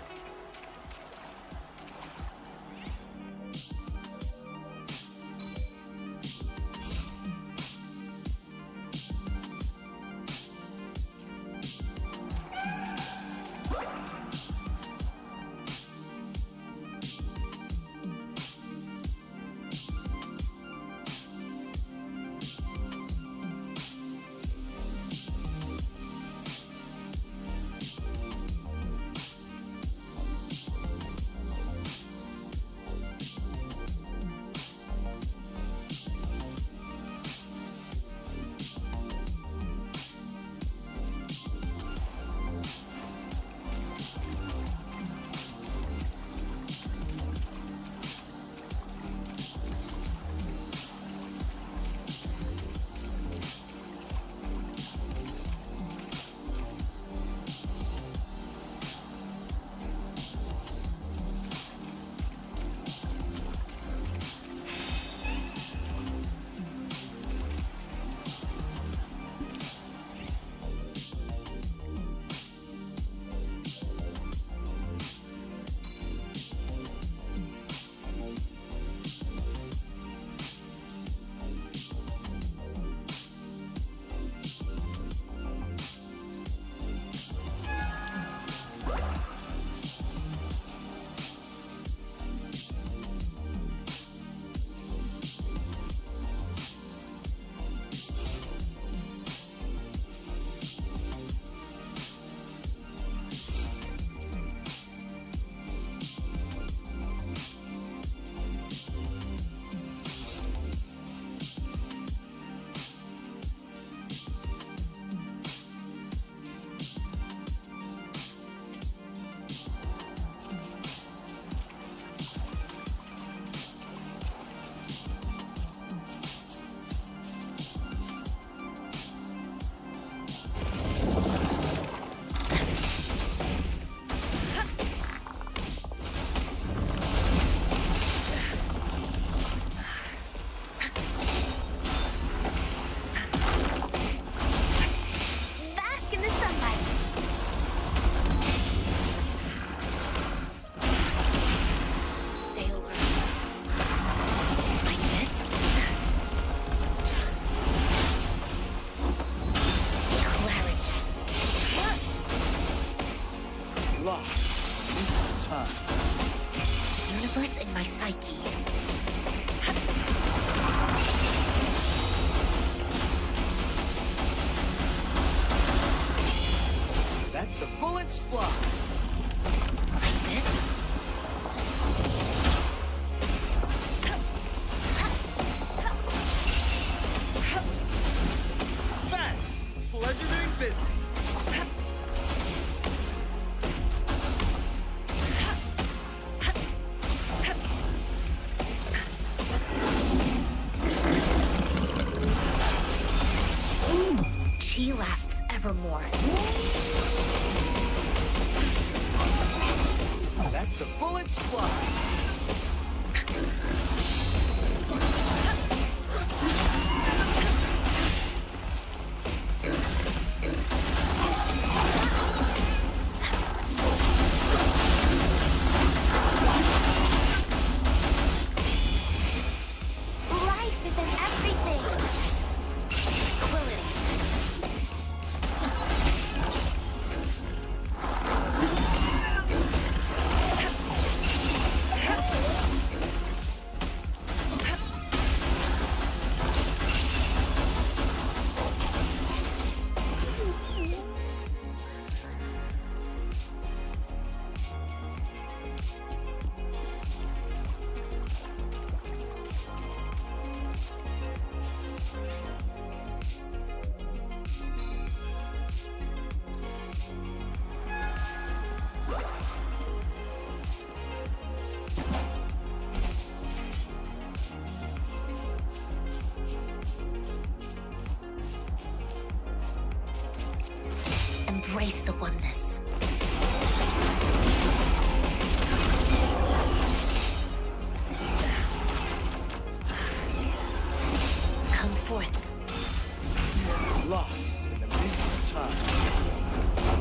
evermore. Let the bullets fly. Life is in everything. Tranquility. Embrace the oneness. Come forth. Lost in the mist of time.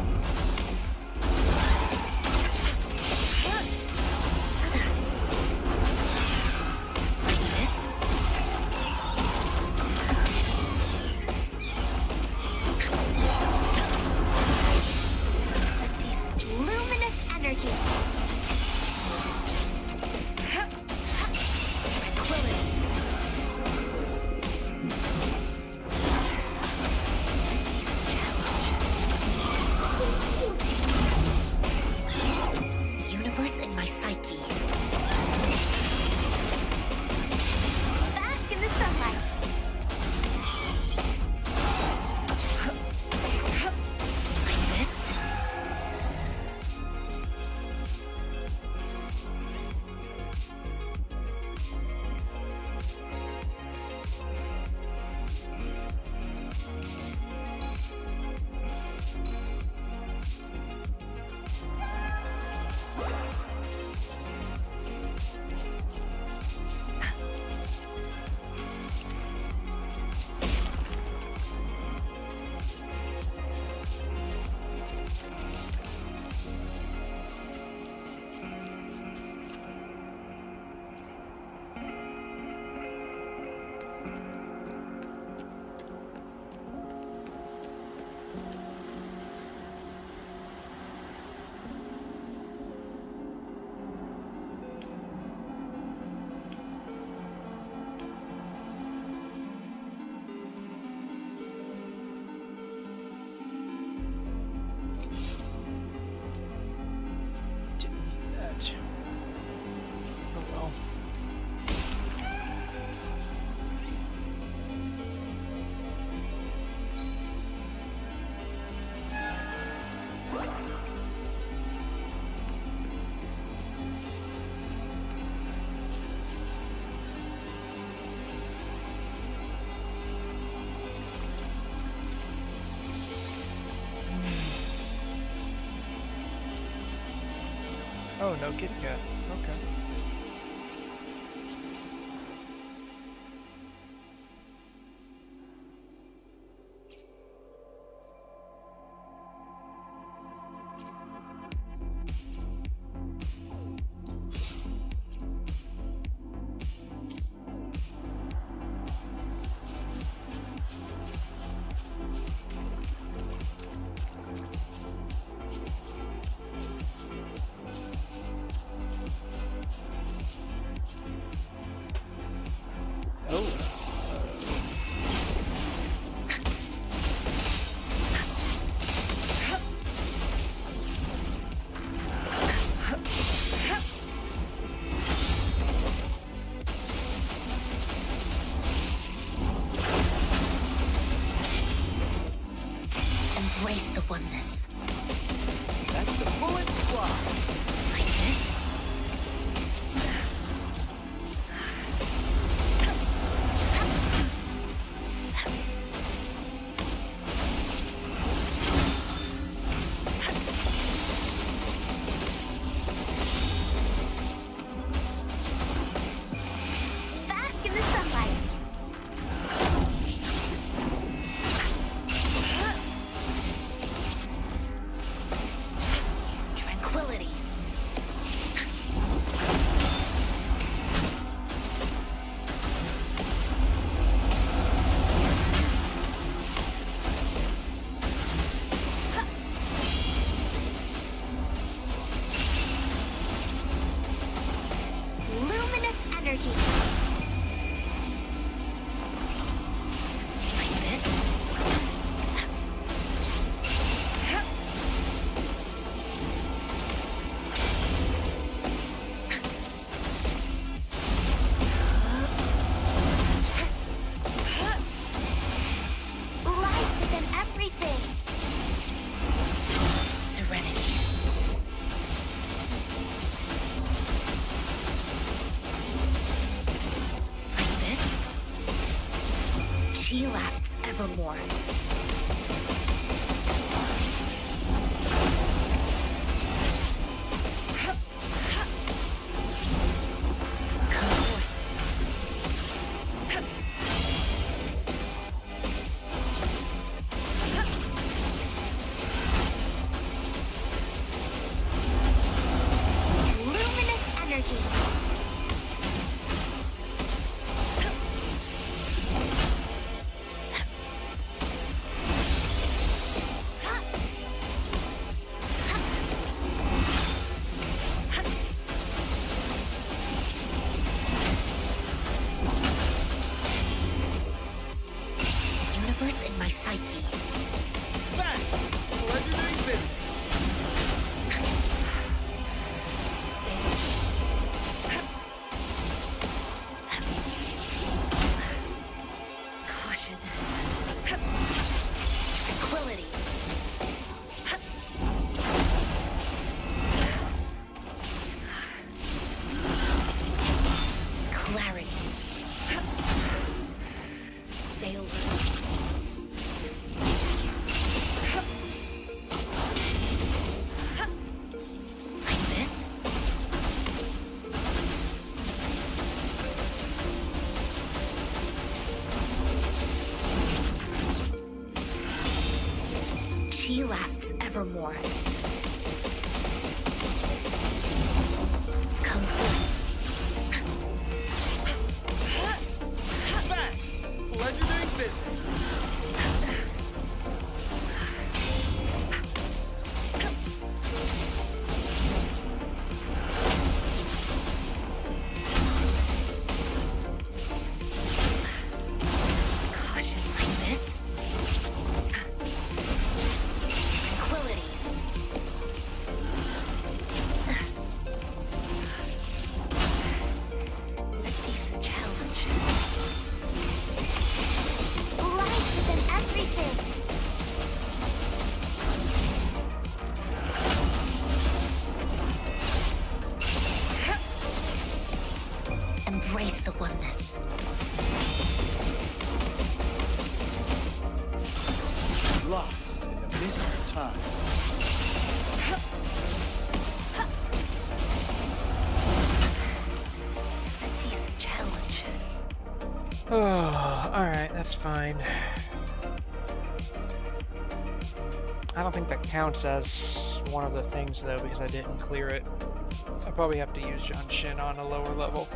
Oh, no kitty cat. Okay. Oh. Embrace the oneness. Let the bullets fly. Like this? Bask in the sunlight. Tranquility. Luminous energy. Like this? Life is in everything. Serenity. Like this? Chi lasts evermore. Come forth. Luminous energy. Universe in my psyche. Back. Pleasure doing business. Caution. Tranquility. Clarity. Stay alert. Like this? Chi lasts evermore. Come forth. Back. Pleasure doing business. Caution like this. Tranquility. Oh, alright, that's fine. I don't think that counts as one of the things though, because I didn't clear it. I probably have to use Genshin on a lower level.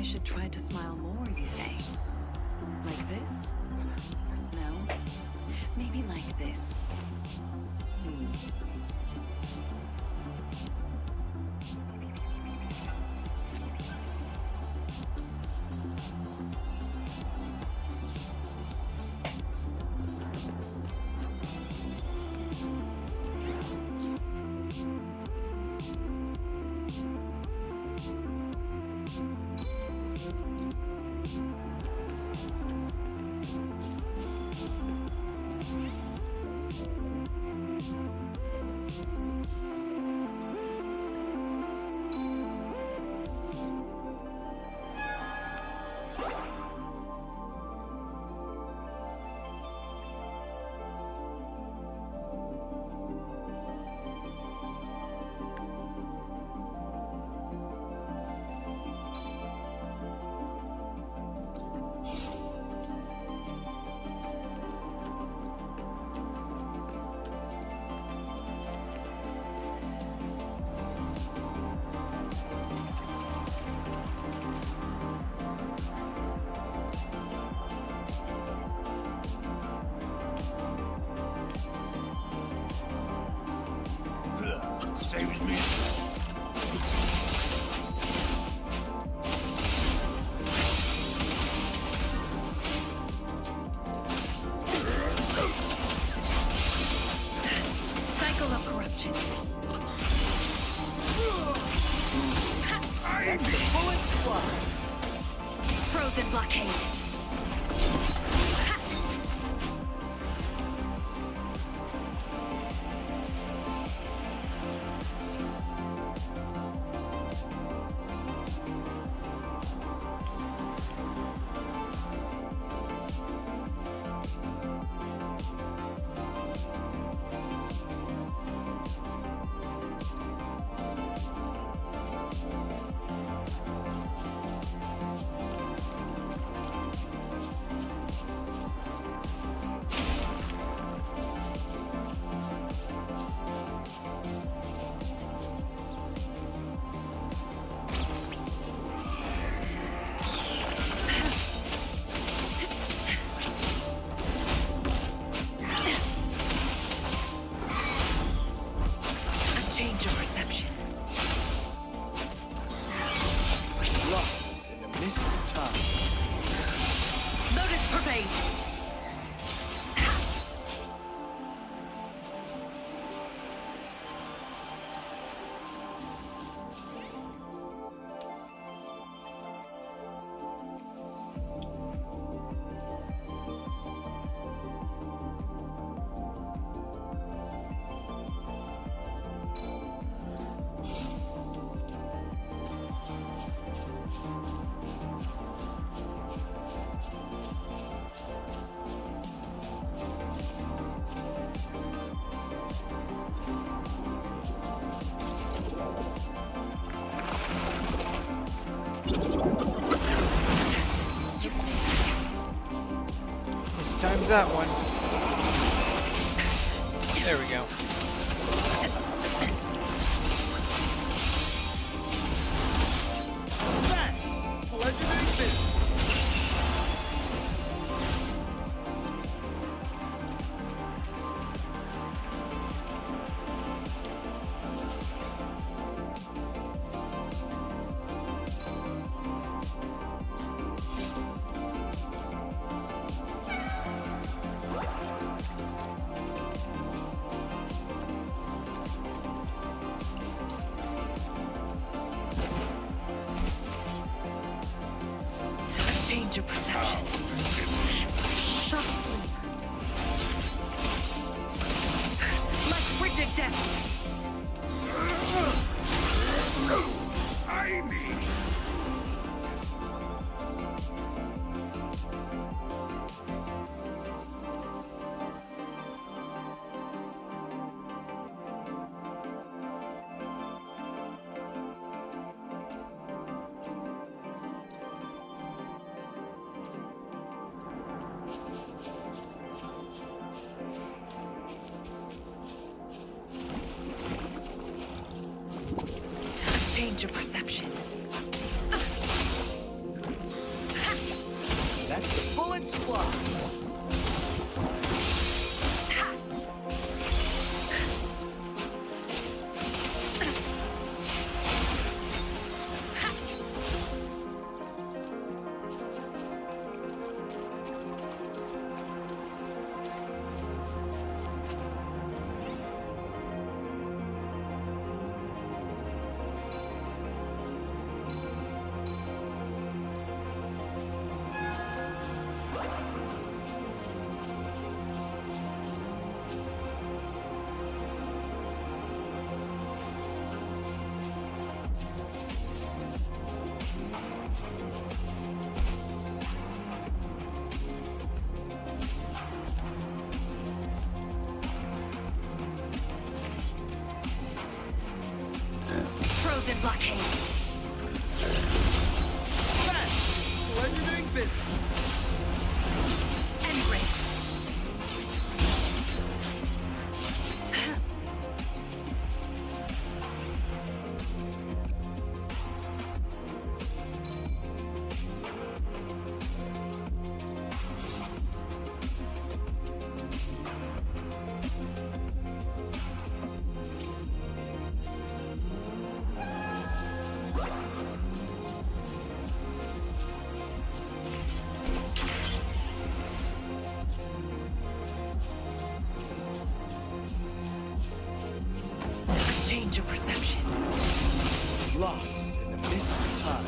I should try to smile more, you say? Like this? No? Maybe like this. Frozen blockade. A change of perception. Lost in the mist of time. Lotus pervade. This time's that one. There we go. Back! Pleasure doing business. A change of perception. Shock sleep. Like frigid death. I mean. A change of perception. Let the bullets fly. Frozen blockade. Back! Pleasure doing business. Embrace. Change of perception. Lost in the mist of time.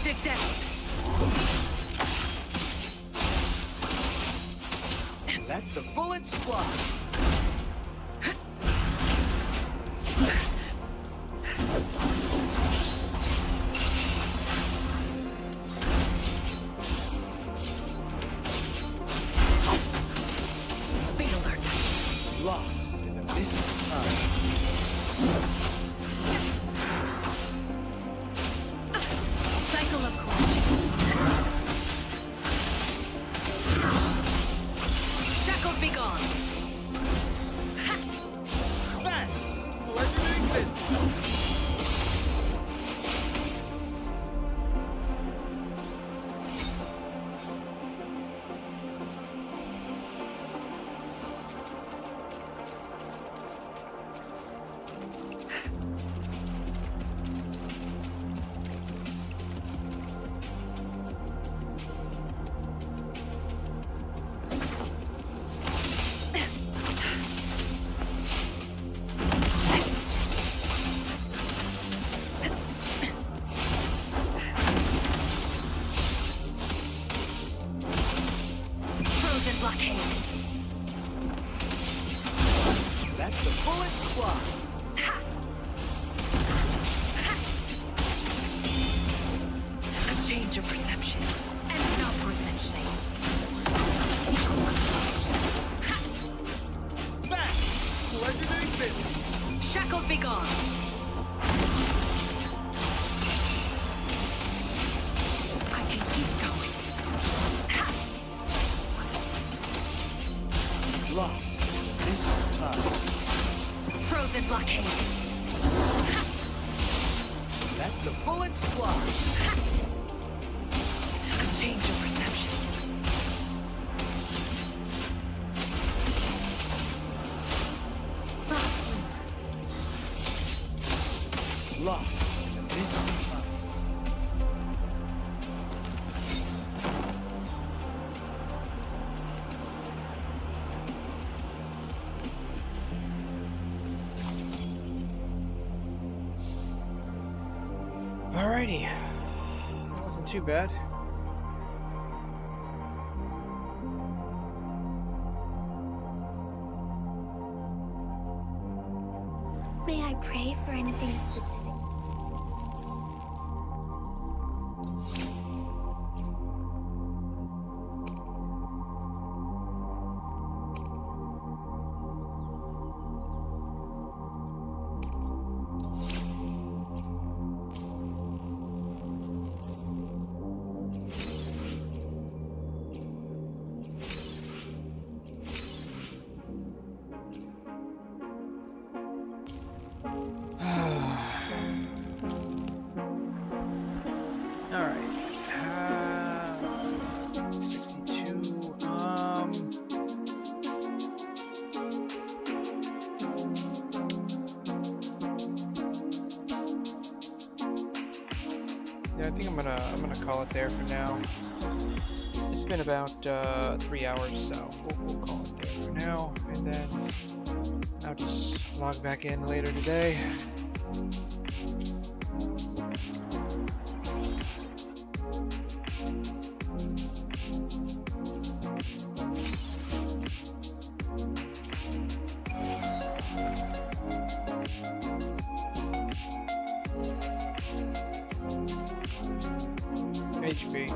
Magic depth. Let the bullets fly. Big alert. Lost in the mist of time. Cycle of corruption. Shackles be gone. Bang! Pleasure doing business. Frozen blockade. Let the bullets fly. A change of perception. And not worth mentioning. Bang! Pleasure doing business. Shackles be gone. I can keep going. Lost in the mist of time. Frozen blockade. Let the bullets fly. A change of perception. Lost in the mist of time. Alrighty. That wasn't too bad. May I pray for anything specific? Alright. 62. Yeah, I think I'm gonna call it there for now. It's been about 3 hours, so we'll call it there for now, and then I'll just log back in later today. HP.